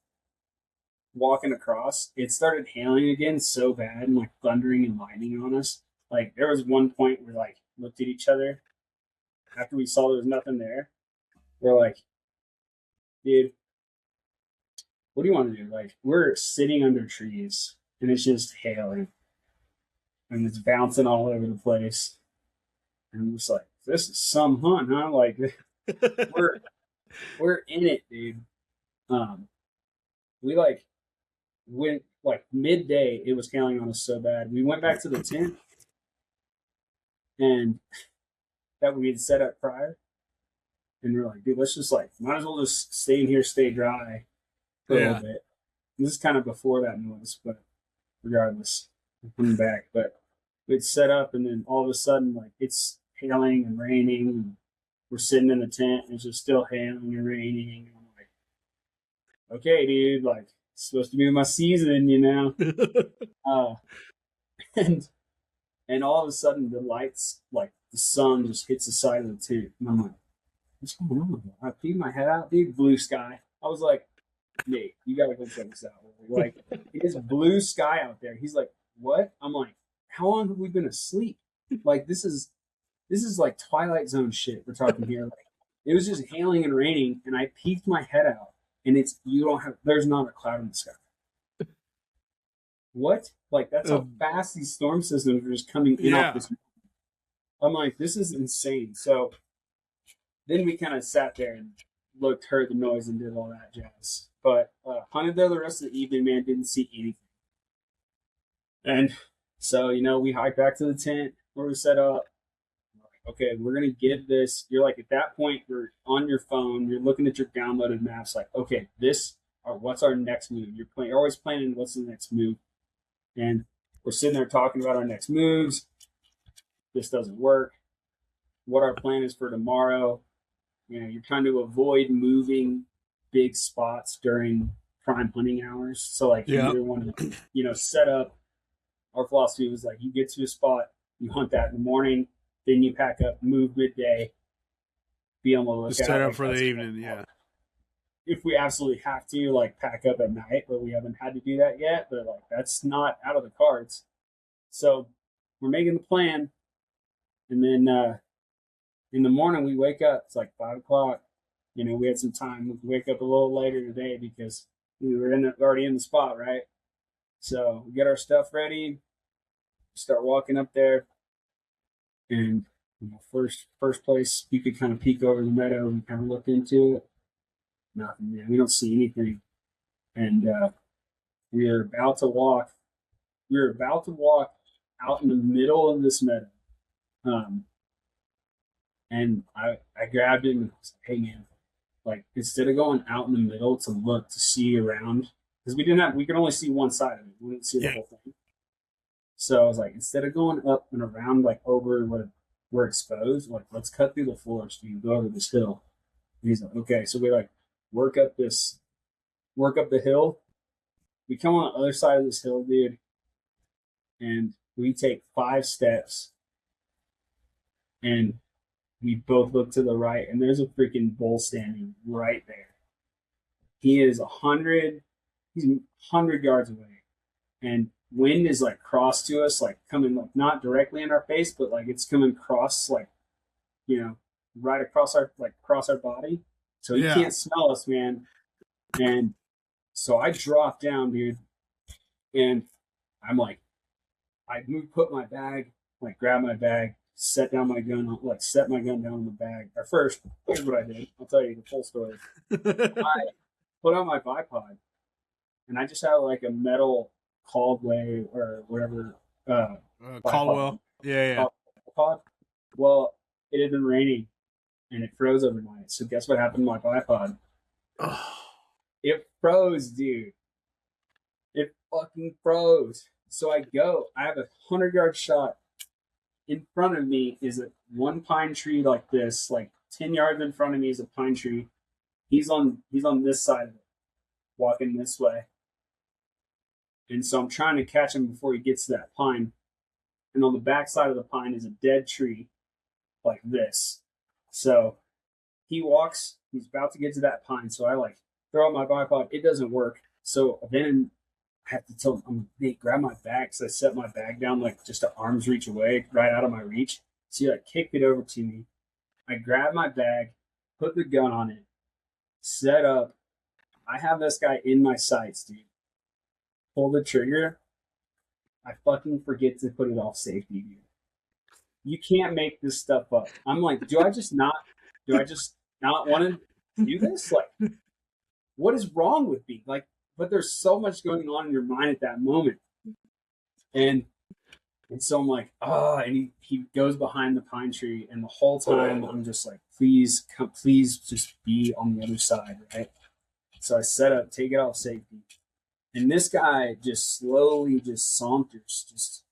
walking across, it started hailing again so bad and like thundering and lightning on us. Like there was one point where like looked at each other after we saw there was nothing there. We're like, dude, what do you want to do? Like, we're sitting under trees and it's just hailing and it's bouncing all over the place. And I'm just like, this is some hunt, huh? Like, we're in it, dude. We like went like midday. It was hailing on us so bad. We went back to the tent and that we had set up prior. And we're like, dude, let's just like, might as well just stay in here, stay dry for a little bit. And this is kind of before that noise, but regardless, we're coming back. But we'd set up, and then all of a sudden, like, it's hailing and raining, and we're sitting in the tent, and it's just still hailing and raining. And I'm like, okay, dude, like, it's supposed to be my season, you know? And all of a sudden, the lights, like, the sun just hits the side of the tent. And I'm like, what's going on? I peeked my head out, dude, blue sky. I was like, Nate, you gotta go check this out. Like, it's blue sky out there. He's like, what? I'm like, how long have we been asleep? Like, this is like Twilight Zone shit we're talking here. Like, it was just hailing and raining, and I peeked my head out, and there's not a cloud in the sky. What? Like, that's how fast these storm systems are just coming in off this. I'm like, this is insane. So then we kind of sat there and heard the noise and did all that jazz. But hunted there the rest of the evening, man, didn't see anything. And so, we hiked back to the tent where we set up. Okay, we're going to give this. You're like, at that point, you're on your phone, you're looking at your downloaded maps, like, okay, what's our next move? You're always planning what's the next move. And we're sitting there talking about our next moves. This doesn't work. What our plan is for tomorrow. You're trying to avoid moving big spots during prime hunting hours. So, like, you either want to, set up. Our philosophy was like, you get to a spot, you hunt that in the morning, then you pack up, move midday, be on the lookout. Just set up for the evening, yeah. If we absolutely have to, like, pack up at night, but we haven't had to do that yet. But, like, that's not out of the cards. So we're making the plan. And then in the morning, we wake up. It's like 5 o'clock. We had some time. We wake up a little later today because we were already in the spot, right? So we get our stuff ready, start walking up there. And first place, you could kind of peek over the meadow and kind of look into it. Nothing, man. We don't see anything. And we are about to walk. We were about to walk out in the middle of this meadow. And I grabbed him and I was like, hey, man, like, instead of going out in the middle to look to see around, because we could only see one side of it. We didn't see the whole thing. So I was like, instead of going up and around, like, over where we're exposed, like, let's cut through the forest and go over this hill. And he's like, okay. So we like work up the hill. We come on the other side of this hill, dude, and we take 5 steps, and we both look to the right, and there's a freaking bull standing right there. He is 100 yards away, and wind is like cross to us, like coming, like, not directly in our face, but like it's coming cross, like, right across our body. So he can't smell us, man. And so I drop down, dude, and I'm like, put my bag, like, grab my bag, set my gun down on the bag. Or first, here's what I did. I'll tell you the full story. I put on my bipod, and I just had like a metal Caldway or whatever. Caldwell. Yeah. Bipod. Well, it had been raining, and it froze overnight. So guess what happened to my bipod? It froze, dude. It fucking froze. So I have a 100-yard shot. In front of me is one pine tree like this, like 10 yards in front of me is a pine tree. He's on this side of it, walking this way. And so I'm trying to catch him before he gets to that pine. And on the back side of the pine is a dead tree like this. So he walks, he's about to get to that pine. So I like throw out my bipod. It doesn't work. So then I have to tell him, Nate, grab my bag. So I set my bag down like just an arm's reach away, right out of my reach. So he like kicked it over to me. I grabbed my bag, put the gun on it, set up. I have this guy in my sights, dude. Pull the trigger. I fucking forget to put it off safety, dude. You can't make this stuff up. I'm like, do I just not want to do this? Like, what is wrong with me? Like, but there's so much going on in your mind at that moment. And so I'm like, and he goes behind the pine tree, and the whole time I'm just like, please just be on the other side, right? So I set up, take it off safety. And this guy just slowly just saunters, just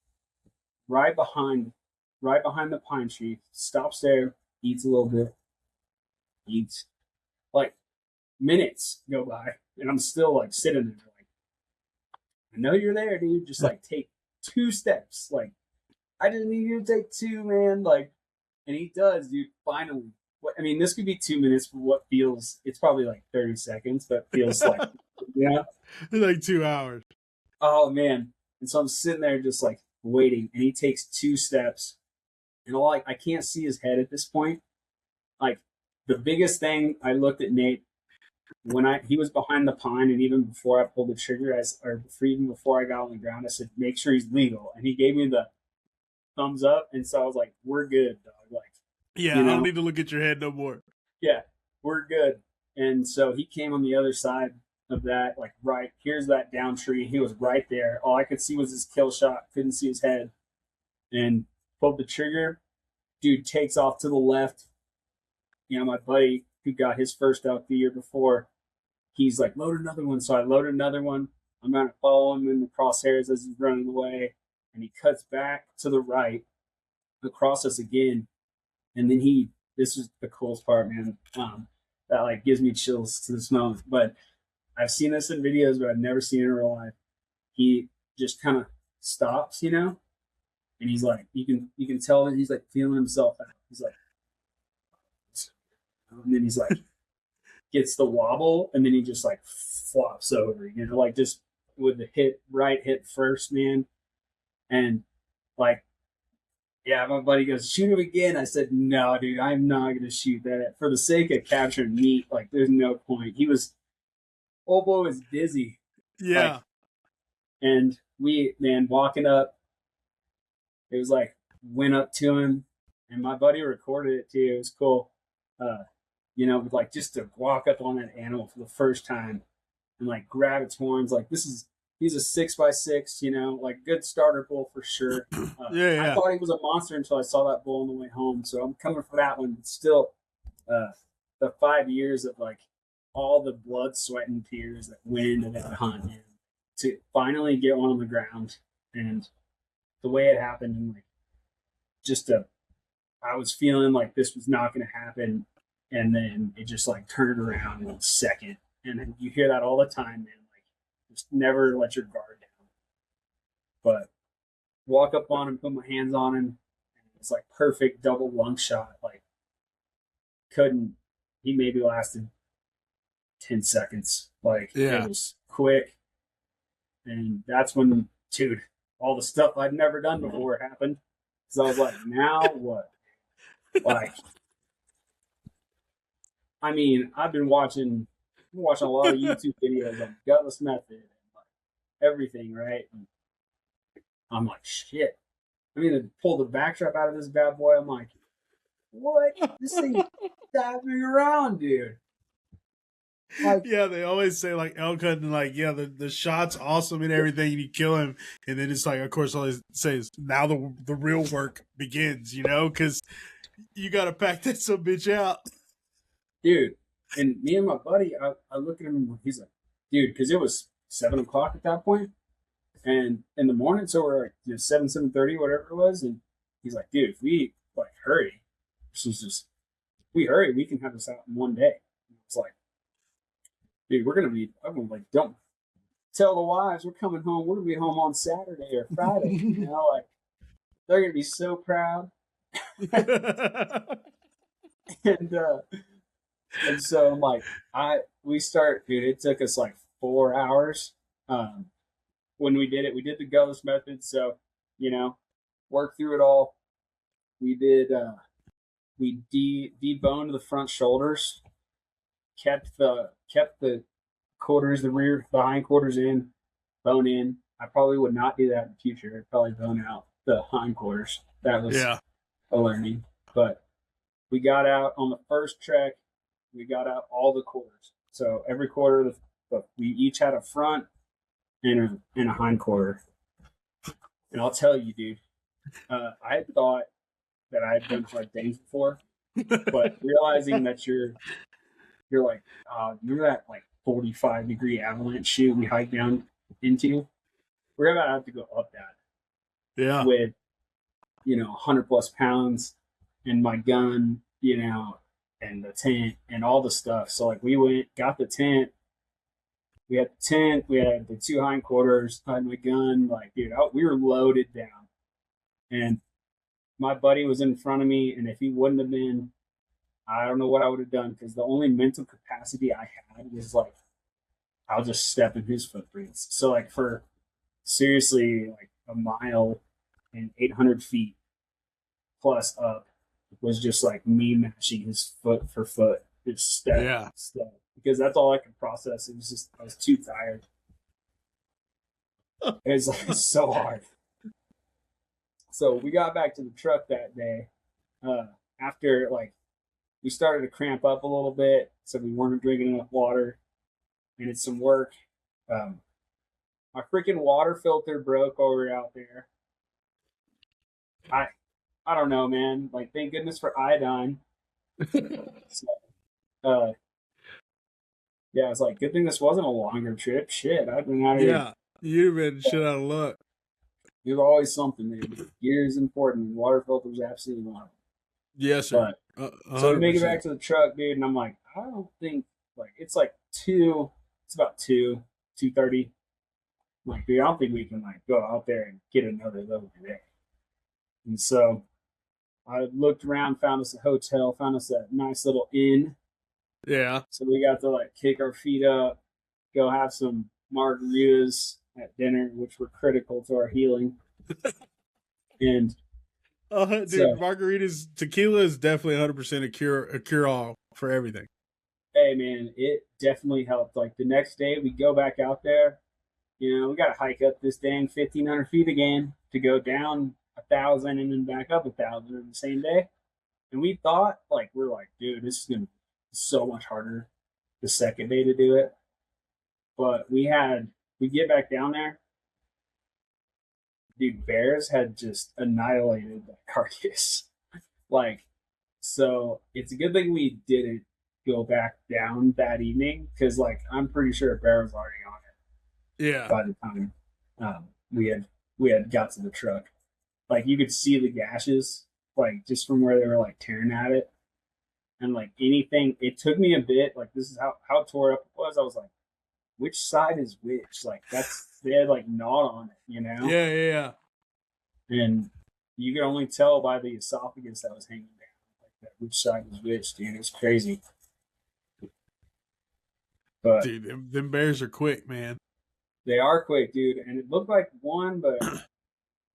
right behind the pine tree, stops there, eats a little bit, eats. Like, minutes go by, and I'm still like sitting there like, I know you're there, dude. Just like take 2 steps. Like, I just need you to take 2, man. Like, and he does, dude. Finally, I mean, this could be 2 minutes for what feels, it's probably like 30 seconds, but feels like, like 2 hours. Oh man. And so I'm sitting there just like waiting, and he takes 2 steps, and I can't see his head at this point. Like, the biggest thing, I looked at Nate when he was behind the pine, and even before I pulled the trigger, even before I got on the ground, I said, make sure he's legal. And he gave me the thumbs up. And so I was like, we're good, dog. Like, yeah, I don't need to look at your head no more. Yeah, we're good. And so he came on the other side of that, like, right, here's that down tree. He was right there. All I could see was his kill shot. Couldn't see his head. And pulled the trigger. Dude takes off to the left. You know, my buddy who got his first elk the year before, he's like, load another one. So I loaded another one. I'm going to follow him in the crosshairs as he's running away. And he cuts back to the right, across us again. And then this is the coolest part, man. That like gives me chills to this moment. But I've seen this in videos, but I've never seen it in real life. He just kind of stops, you know? And he's like, you can tell that he's like feeling himself out. He's like, and then he's like, gets the wobble, and then he just like flops over, you know, like just with the hit first, man. And like, yeah, my buddy goes, shoot him again. I said, no, dude, I'm not going to shoot that. For the sake of capturing meat, like, there's no point. Old boy was dizzy. Yeah. Like, and walking up, it was like, went up to him, and my buddy recorded it too. It was cool. You know, like, just to walk up on that animal for the first time and like grab its horns. Like, he's a 6x6, you know, like good starter bull for sure. I thought he was a monster until I saw that bull on the way home. So I'm coming for that one. But still, the 5 years of like all the blood, sweat, and tears that went into that hunt, and to finally get one on the ground, and the way it happened, and like I was feeling like this was not going to happen, and then it just like turned around in a second. And you hear that all the time, man. Just never let your guard down. But walk up on him, put my hands on him, and it's like perfect double lung shot. Like, he maybe lasted 10 seconds. Like, It was quick. And that's when, dude, all the stuff I'd never done before happened. So I was like, now what? Like, I mean, I've been watching a lot of YouTube videos on gutless method and like everything, right? And I'm like, shit. I mean, to pull the backstrap out of this bad boy, I'm like, what? This thing diving around, dude. Like, yeah, they always say like elk hunting, like, yeah, the shot's awesome and everything, and you kill him, and then it's like, of course, all they say is now the real work begins, you know, because you got to pack that some bitch out, dude. And me and my buddy, I look at him and he's like, dude, because it was 7 o'clock at that point, and in the morning, so we're like, 7:30, whatever it was, and he's like, dude, if we like hurry, we hurry, we can have this out in one day. And it's like, dude, I'm gonna like, don't tell the wives we're coming home. We're gonna be home on Saturday or Friday. You know, like, they're gonna be so proud. And so I'm like, dude, it took us like 4 hours. When we did it, we did the gutless method. So, you know, worked through it all. We did, we deboned the front shoulders, kept the quarters, the hind quarters in, bone in. I probably would not do that in the future. I'd probably bone out the hind quarters. That was a learning. But we got out on the first trek. We got out all the quarters. So every quarter, we each had a front and a hind quarter. And I'll tell you, dude, I thought that I had done hard things before, but realizing that you're like, remember that like 45-degree avalanche chute we hiked down into? We're about to have to go up that. Yeah. With, 100 plus pounds and my gun, and the tent and all the stuff. So like we went, got the tent. We had the tent. We had the 2 hindquarters. I had my gun. Like, dude, we were loaded down. And my buddy was in front of me, and if he wouldn't have been I don't know what I would have done because the only mental capacity I had was like, I'll just step in his footprints. So like for seriously like a mile and 800 feet plus up was just like me matching his foot for foot, just step, because that's all I could process. It was just I was too tired. It was like so hard. So we got back to the truck that day. After like we started to cramp up a little bit, so we weren't drinking enough water, and it's some work. My freaking water filter broke while we were out there. I don't know, man. Like, thank goodness for iodine. So, yeah, it's like good thing this wasn't a longer trip. Shit, I've been out here. Yeah, you've been shit out of luck. There's always something, man. Gear is important. Water filters absolutely not. Yes, sir. So we make it back to the truck, dude, and I'm like, I don't think like it's like 2. It's about 2:30. I'm like, dude, I don't think we can like go out there and get another load today. And so I looked around, found us a hotel, found us a nice little inn. Yeah. So we got to like kick our feet up, go have some margaritas at dinner, which were critical to our healing. And dude, margaritas, tequila is definitely 100% a cure all for everything. Hey man, it definitely helped. Like the next day we go back out there, you know, we got to hike up this dang 1,500 feet again to go down 1,000 and then back up 1,000 in the same day. And we thought, like, we're like, dude, this is going to be so much harder the second day to do it. But we get back down there. Dude, bears had just annihilated that carcass. Like, so it's a good thing we didn't go back down that evening because, like, I'm pretty sure a bear was already on it. Yeah. By the time we had got to the truck, like you could see the gashes, like just from where they were like tearing at it, and like anything. It took me a bit. Like this is how tore up it was. I was like, which side is which? Like they had like gnawed on it, you know? Yeah. And you could only tell by the esophagus that was hanging down, like that which side was which, dude. It was crazy. But dude, them bears are quick, man. They are quick, dude. And it looked like one, but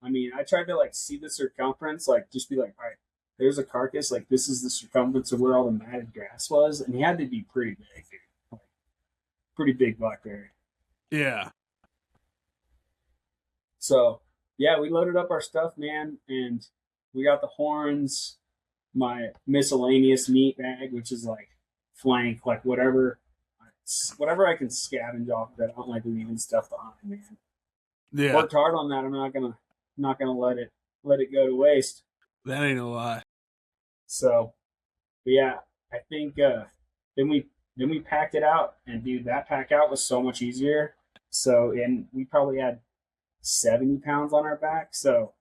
I mean, I tried to like see the circumference, like just be like, all right, there's a carcass, like this is the circumference of where all the matted grass was, and he had to be pretty big, dude. Like, pretty big black bear. Yeah. So yeah, we loaded up our stuff, man, and we got the horns, my miscellaneous meat bag, which is like flank, like whatever I can scavenge off that. I don't like leaving stuff behind, man. Yeah. Worked hard on that. I'm not gonna let it go to waste. That ain't a lie. So, but yeah, I think then we packed it out, and dude, that pack out was so much easier. So, and we probably had 70 pounds on our back. So,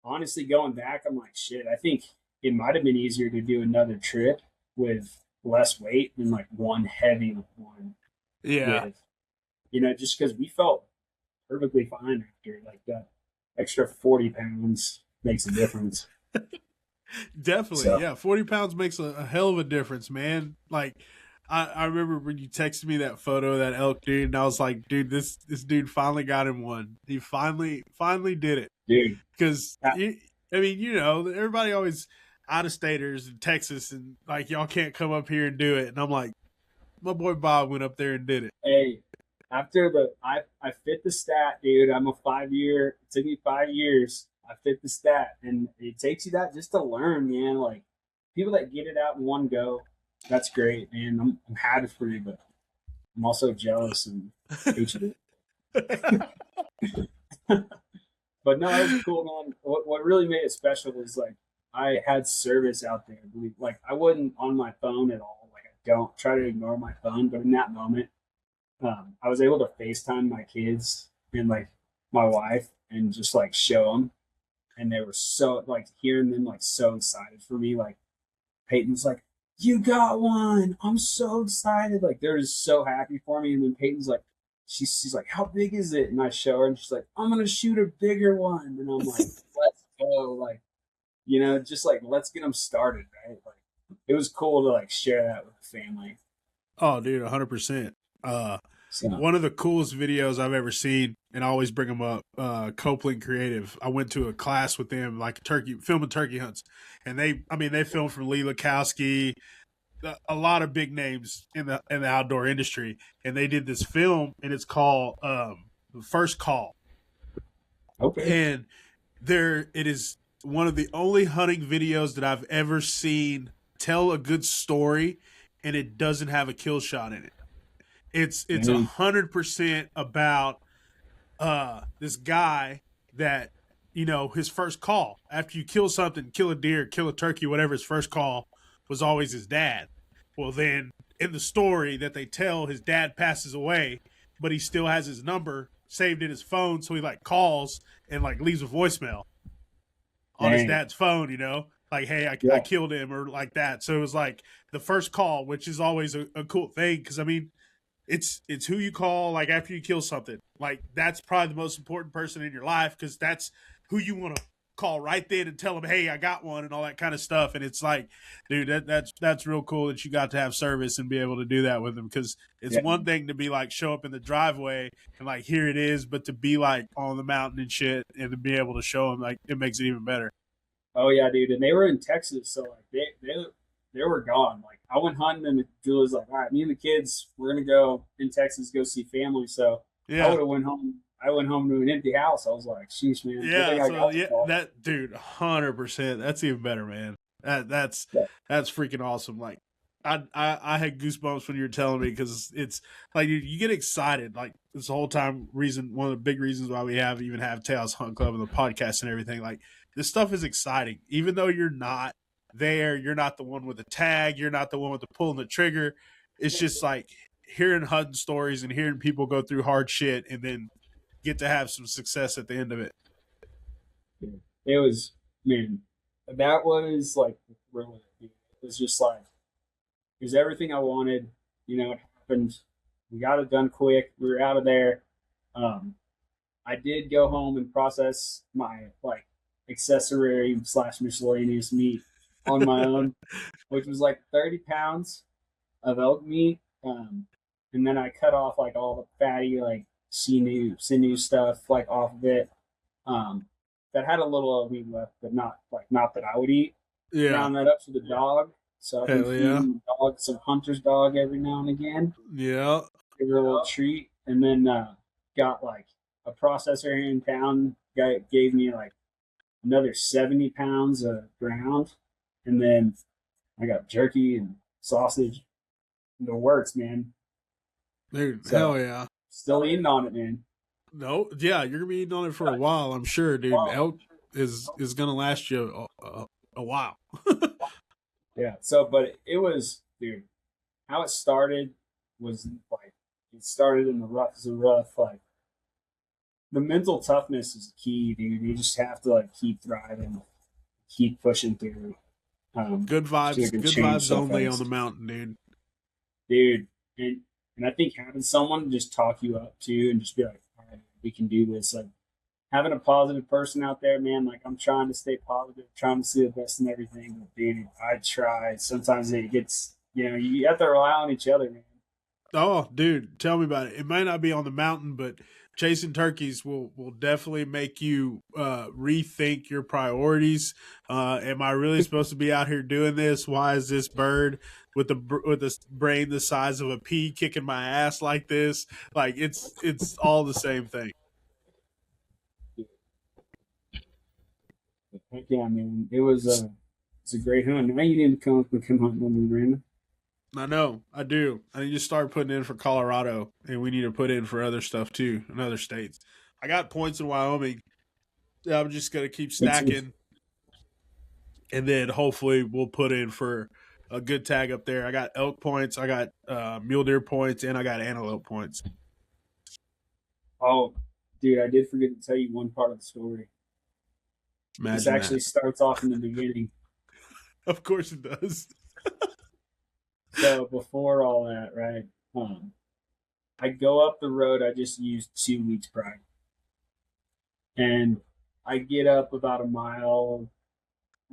honestly, going back, I'm like, shit. I think it might have been easier to do another trip with less weight than like one heavy one. Yeah. With, you know, just because we felt perfectly fine after. Like that extra 40 pounds makes a difference. Definitely. So. Yeah. 40 pounds makes a hell of a difference, man. Like I remember when you texted me that photo of that elk, dude, and I was like, dude, this dude finally got him one. He finally did it. Dude. Because, I mean, you know, everybody always out-of-staters in Texas and, like, y'all can't come up here and do it. And I'm like, my boy Bob went up there and did it. Hey, after I fit the stat, dude. I'm a 5-year. It took me 5 years. I fit the stat. And it takes you that just to learn, man. Like, people that get it out in one go, that's great, man. I'm happy for you, but I'm also jealous and hate you. But no, it was cool, man. What really made it special was, like, I had service out there. Like, I wasn't on my phone at all. Like, I don't try to ignore my phone, but in that moment, I was able to FaceTime my kids and, like, my wife and just, like, show them. And they were so, like, hearing them, like, so excited for me. Like, Peyton's like, you got one. I'm so excited. Like, they're just so happy for me. And then Peyton's like, she's like, how big is it? And I show her, and she's like, I'm going to shoot a bigger one. And I'm like, let's go. Like, you know, just like, let's get them started, right? Like, it was cool to like share that with the family. Oh, dude, 100%. So, One of the coolest videos I've ever seen, and I always bring them up, Copeland Creative. I went to a class with them, like filming turkey hunts, and they filmed from Lee Lukowski, a lot of big names in the outdoor industry, and they did this film, and it's called First Call. okay. And it is one of the only hunting videos that I've ever seen tell a good story, and it doesn't have a kill shot in it. It's 100% about this guy that, his first call after you kill something, kill a deer, kill a turkey, whatever, his first call was always his dad. Well, then in the story that they tell, his dad passes away, but he still has his number saved in his phone, so he like calls and like leaves a voicemail on his dad's phone, like, hey, I killed him, or like that. So it was like the first call, which is always a cool thing, because I mean, it's who you call like after you kill something. Like that's probably the most important person in your life, because that's who you want to call right then and tell them, hey, I got one, and all that kind of stuff. And it's like, dude, that's real cool that you got to have service and be able to do that with them, because it's one thing to be like show up in the driveway and like here it is, but to be like on the mountain and shit and to be able to show them, like, it makes it even better. Oh yeah, dude. And they were in Texas, so like they were gone. Like I went hunting, and Julie's like, all right, me and the kids, we're gonna go in Texas, go see family. So I would have went home. I went home to an empty house. I was like, sheesh, man. That dude, 100%. That's even better, man. That's freaking awesome. Like I had goosebumps when you were telling me, because it's like you get excited. Like this whole time, one of the big reasons why we have Tejas Hunt Club and the podcast and everything. Like this stuff is exciting, even though you're not there. You're not the one with the tag. You're not the one with the pulling the trigger. It's just like hearing hunting stories and hearing people go through hard shit, and then get to have some success at the end of it. It was, man, that was like really, it was just like, it was everything I wanted. It happened. We got it done quick. We were out of there. I did go home and process my like accessory / miscellaneous meat on my own, which was like 30 pounds of elk meat. And then I cut off like all the fatty, like sinew stuff like off of it. That had a little of meat left, but not that I would eat. Yeah. Round that up for the dog. So I've been feeding the dog some hunter's dog every now and again. Yeah. Give her a little treat. And then got like a processor here in town. Guy gave me like another 70 pounds of ground. And then I got jerky and sausage. The works, man. Dude, So, hell yeah. Still eating on it, man. No, yeah, you're gonna be eating on it for a while, I'm sure, dude. Elk is gonna last you a while. Yeah. So, but it was, dude, how it started was like, it started in the rough. Like the mental toughness is key, dude. You just have to like keep thriving, keep pushing through. Good vibes only on the mountain, dude. And I think having someone just talk you up too, and just be like, all right, we can do this. Like having a positive person out there, man. Like I'm trying to stay positive, trying to see the best in everything. But dude, I try. Sometimes it gets, you have to rely on each other, man. Oh, dude, tell me about it. It might not be on the mountain, but chasing turkeys will definitely make you rethink your priorities. Am I really supposed to be out here doing this? Why is this bird with the brain the size of a pea kicking my ass like this? Like it's all the same thing. Heck yeah, man! It's a great hunt. Now you didn't come hunt with me, Brandon. I know, I do. I need to start putting in for Colorado, and we need to put in for other stuff too in other states. I got points in Wyoming. I'm just gonna keep stacking, and then hopefully we'll put in for a good tag up there. I got elk points, I got mule deer points, and I got antelope points. Oh, dude, I did forget to tell you one part of the story. This actually starts off in the beginning. Of course it does. So before all that, right? I go up the road I just used 2 weeks prior, and I get up about a mile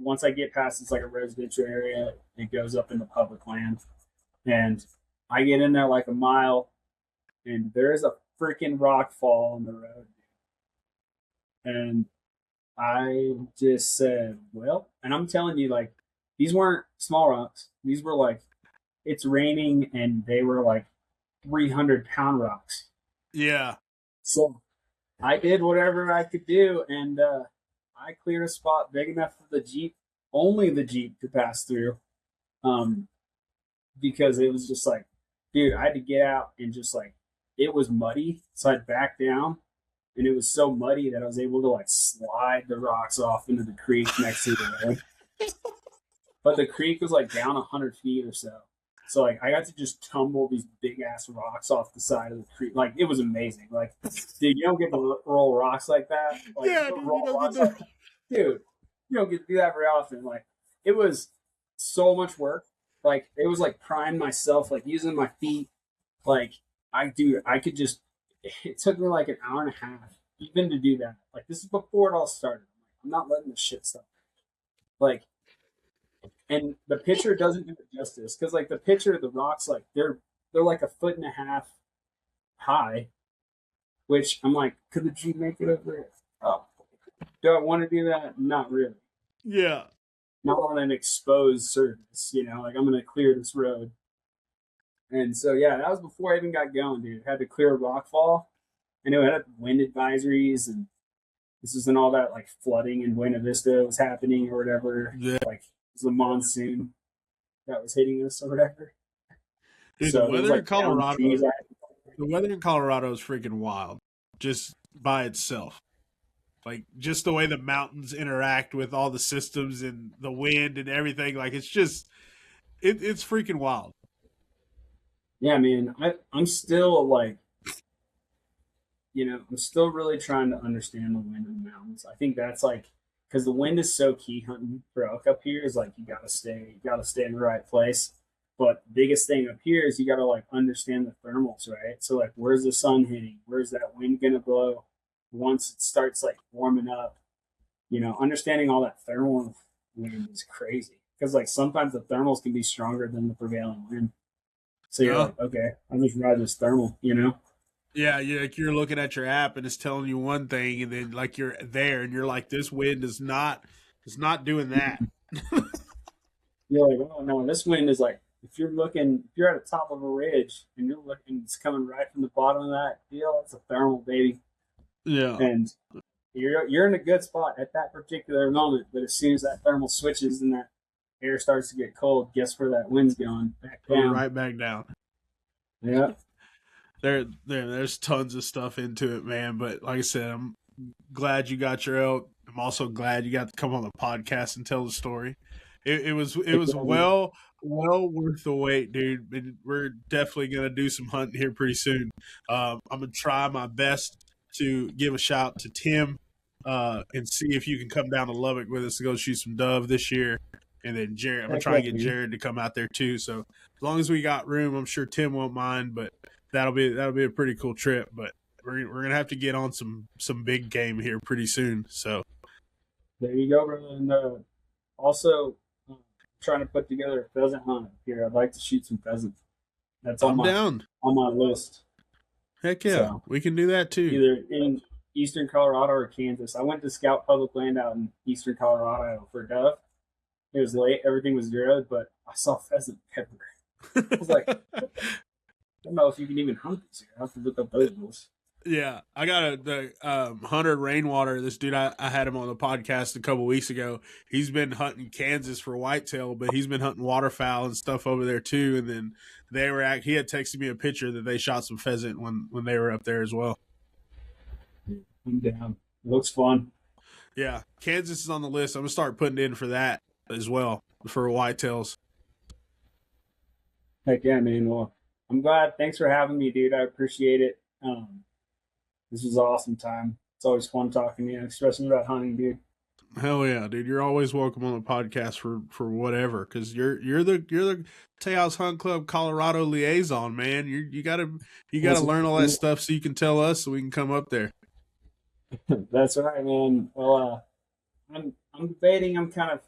once I get past, it's like a residential area. It goes up into public land, and I get in there like a mile, and there is a freaking rock fall on the road, and I just said, well, and I'm telling you, like, these weren't small rocks. These were like, it's raining, and they were like 300-pound rocks. Yeah. So I did whatever I could do, and I cleared a spot big enough for the Jeep, only the Jeep, to pass through. Because it was just like, dude, I had to get out and just like, it was muddy. So I'd back down, and it was so muddy that I was able to like slide the rocks off into the creek next to the road. But the creek was like down 100 feet or so. So like I got to just tumble these big ass rocks off the side of the creek. Like it was amazing. Like, dude, you don't get to roll rocks like that. Like, Yeah, dude, you don't get to do that very often. Like it was so much work. Like it was like prying myself, like using my feet. Like I could just. It took me like an hour and a half even to do that. Like this is before it all started. I'm not letting this shit stop. Like. And the picture doesn't do it justice because, like, the picture of the rocks, like they're like 1.5 feet high, which I'm like, could the Jeep make it over there? Oh, do I want to do that? Not really. Yeah. Not on an exposed surface, you know. Like I'm gonna clear this road, and so yeah, that was before I even got going, dude. Had to clear a rock fall, and it had wind advisories, and this isn't all that like flooding in Buena Vista was happening or whatever. Yeah. Like. The monsoon that was hitting us or whatever. Dude, so the weather in Colorado is freaking wild, just by itself. Like just the way the mountains interact with all the systems and the wind and everything. Like it's just, it's freaking wild. Yeah, man. I'm still like, you know, I'm still really trying to understand the wind in the mountains. I think that's like. Because the wind is so key hunting for elk up here is like you gotta stay in the right place. But the biggest thing up here is you gotta like understand the thermals, right? So like where's the sun hitting? Where's that wind gonna blow? Once it starts like warming up, you know, understanding all that thermal wind is crazy. Because like sometimes the thermals can be stronger than the prevailing wind. So you're like, okay, I'm just ride this thermal, you know? Yeah, you're looking at your app and it's telling you one thing, and then like you're there and you're like, this wind is not doing that. You're like, oh no, this wind is like, if you're at the top of a ridge and you're looking, it's coming right from the bottom of that deal. It's a thermal, baby. Yeah, and you're in a good spot at that particular moment. But as soon as that thermal switches and that air starts to get cold, guess where that wind's going? Back down. Right back down. Yeah. There's tons of stuff into it, man. But like I said, I'm glad you got your elk. I'm also glad you got to come on the podcast and tell the story. It was well worth the wait, dude. And we're definitely gonna do some hunting here pretty soon. I'm gonna try my best to give a shout to Tim and see if you can come down to Lubbock with us to go shoot some dove this year. And then Jared, I'm gonna try and get Jared to come out there too. So as long as we got room, I'm sure Tim won't mind. But that'll be a pretty cool trip. But we're gonna have to get on some big game here pretty soon. So there you go, brother. And also trying to put together a pheasant hunt here. I'd like to shoot some pheasants. That's on my list. Heck yeah, so, we can do that too. Either in eastern Colorado or Kansas. I went to scout public land out in eastern Colorado for dove. It was late, everything was zeroed, but I saw pheasant everywhere. I was like, I don't know if you can even hunt this year. I have to look up those rules. Yeah, I got the Hunter Rainwater. This dude, I had him on the podcast a couple weeks ago. He's been hunting Kansas for whitetail, but he's been hunting waterfowl and stuff over there too. And then he had texted me a picture that they shot some pheasant when they were up there as well. I'm down. It looks fun. Yeah, Kansas is on the list. I'm gonna start putting in for that as well for whitetails. Heck yeah, man. Well, I'm glad. Thanks for having me, dude. I appreciate it. This was an awesome time. It's always fun talking to you, especially about hunting, dude. Hell yeah, dude! You're always welcome on the podcast for whatever, because you're the Tejas Hunt Club Colorado liaison, man. You gotta learn all that stuff so you can tell us so we can come up there. That's right, man. Well, I'm debating. I'm kind of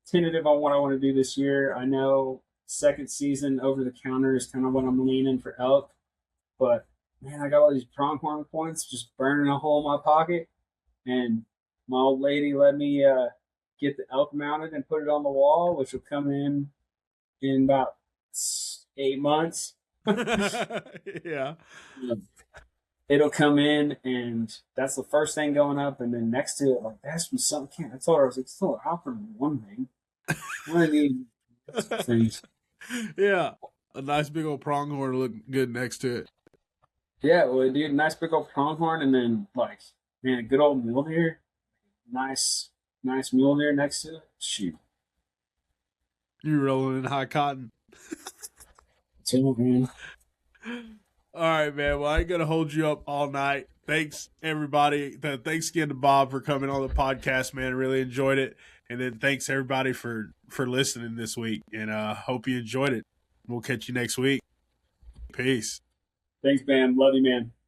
tentative on what I want to do this year. I know second season over the counter is kind of what I'm leaning for elk, but man, I got all these pronghorn points just burning a hole in my pocket, and my old lady let me get the elk mounted and put it on the wall, which will come in about 8 months. Yeah. It'll come in, and that's the first thing going up, and then next to it, like, there has to be something. I told her, I was like, it's still out for one thing. I need things. Yeah. A nice big old pronghorn to look good next to it. Yeah, well, dude, nice big old pronghorn, and then, like, man, a good old mule deer. Nice mule deer next to it. Shoot. You rolling in high cotton. So, man. All right, man. Well, I ain't going to hold you up all night. Thanks, everybody. Thanks again to Bob for coming on the podcast, man. I really enjoyed it. And then thanks, everybody, for listening this week. And hope you enjoyed it. We'll catch you next week. Peace. Thanks, man. Love you, man.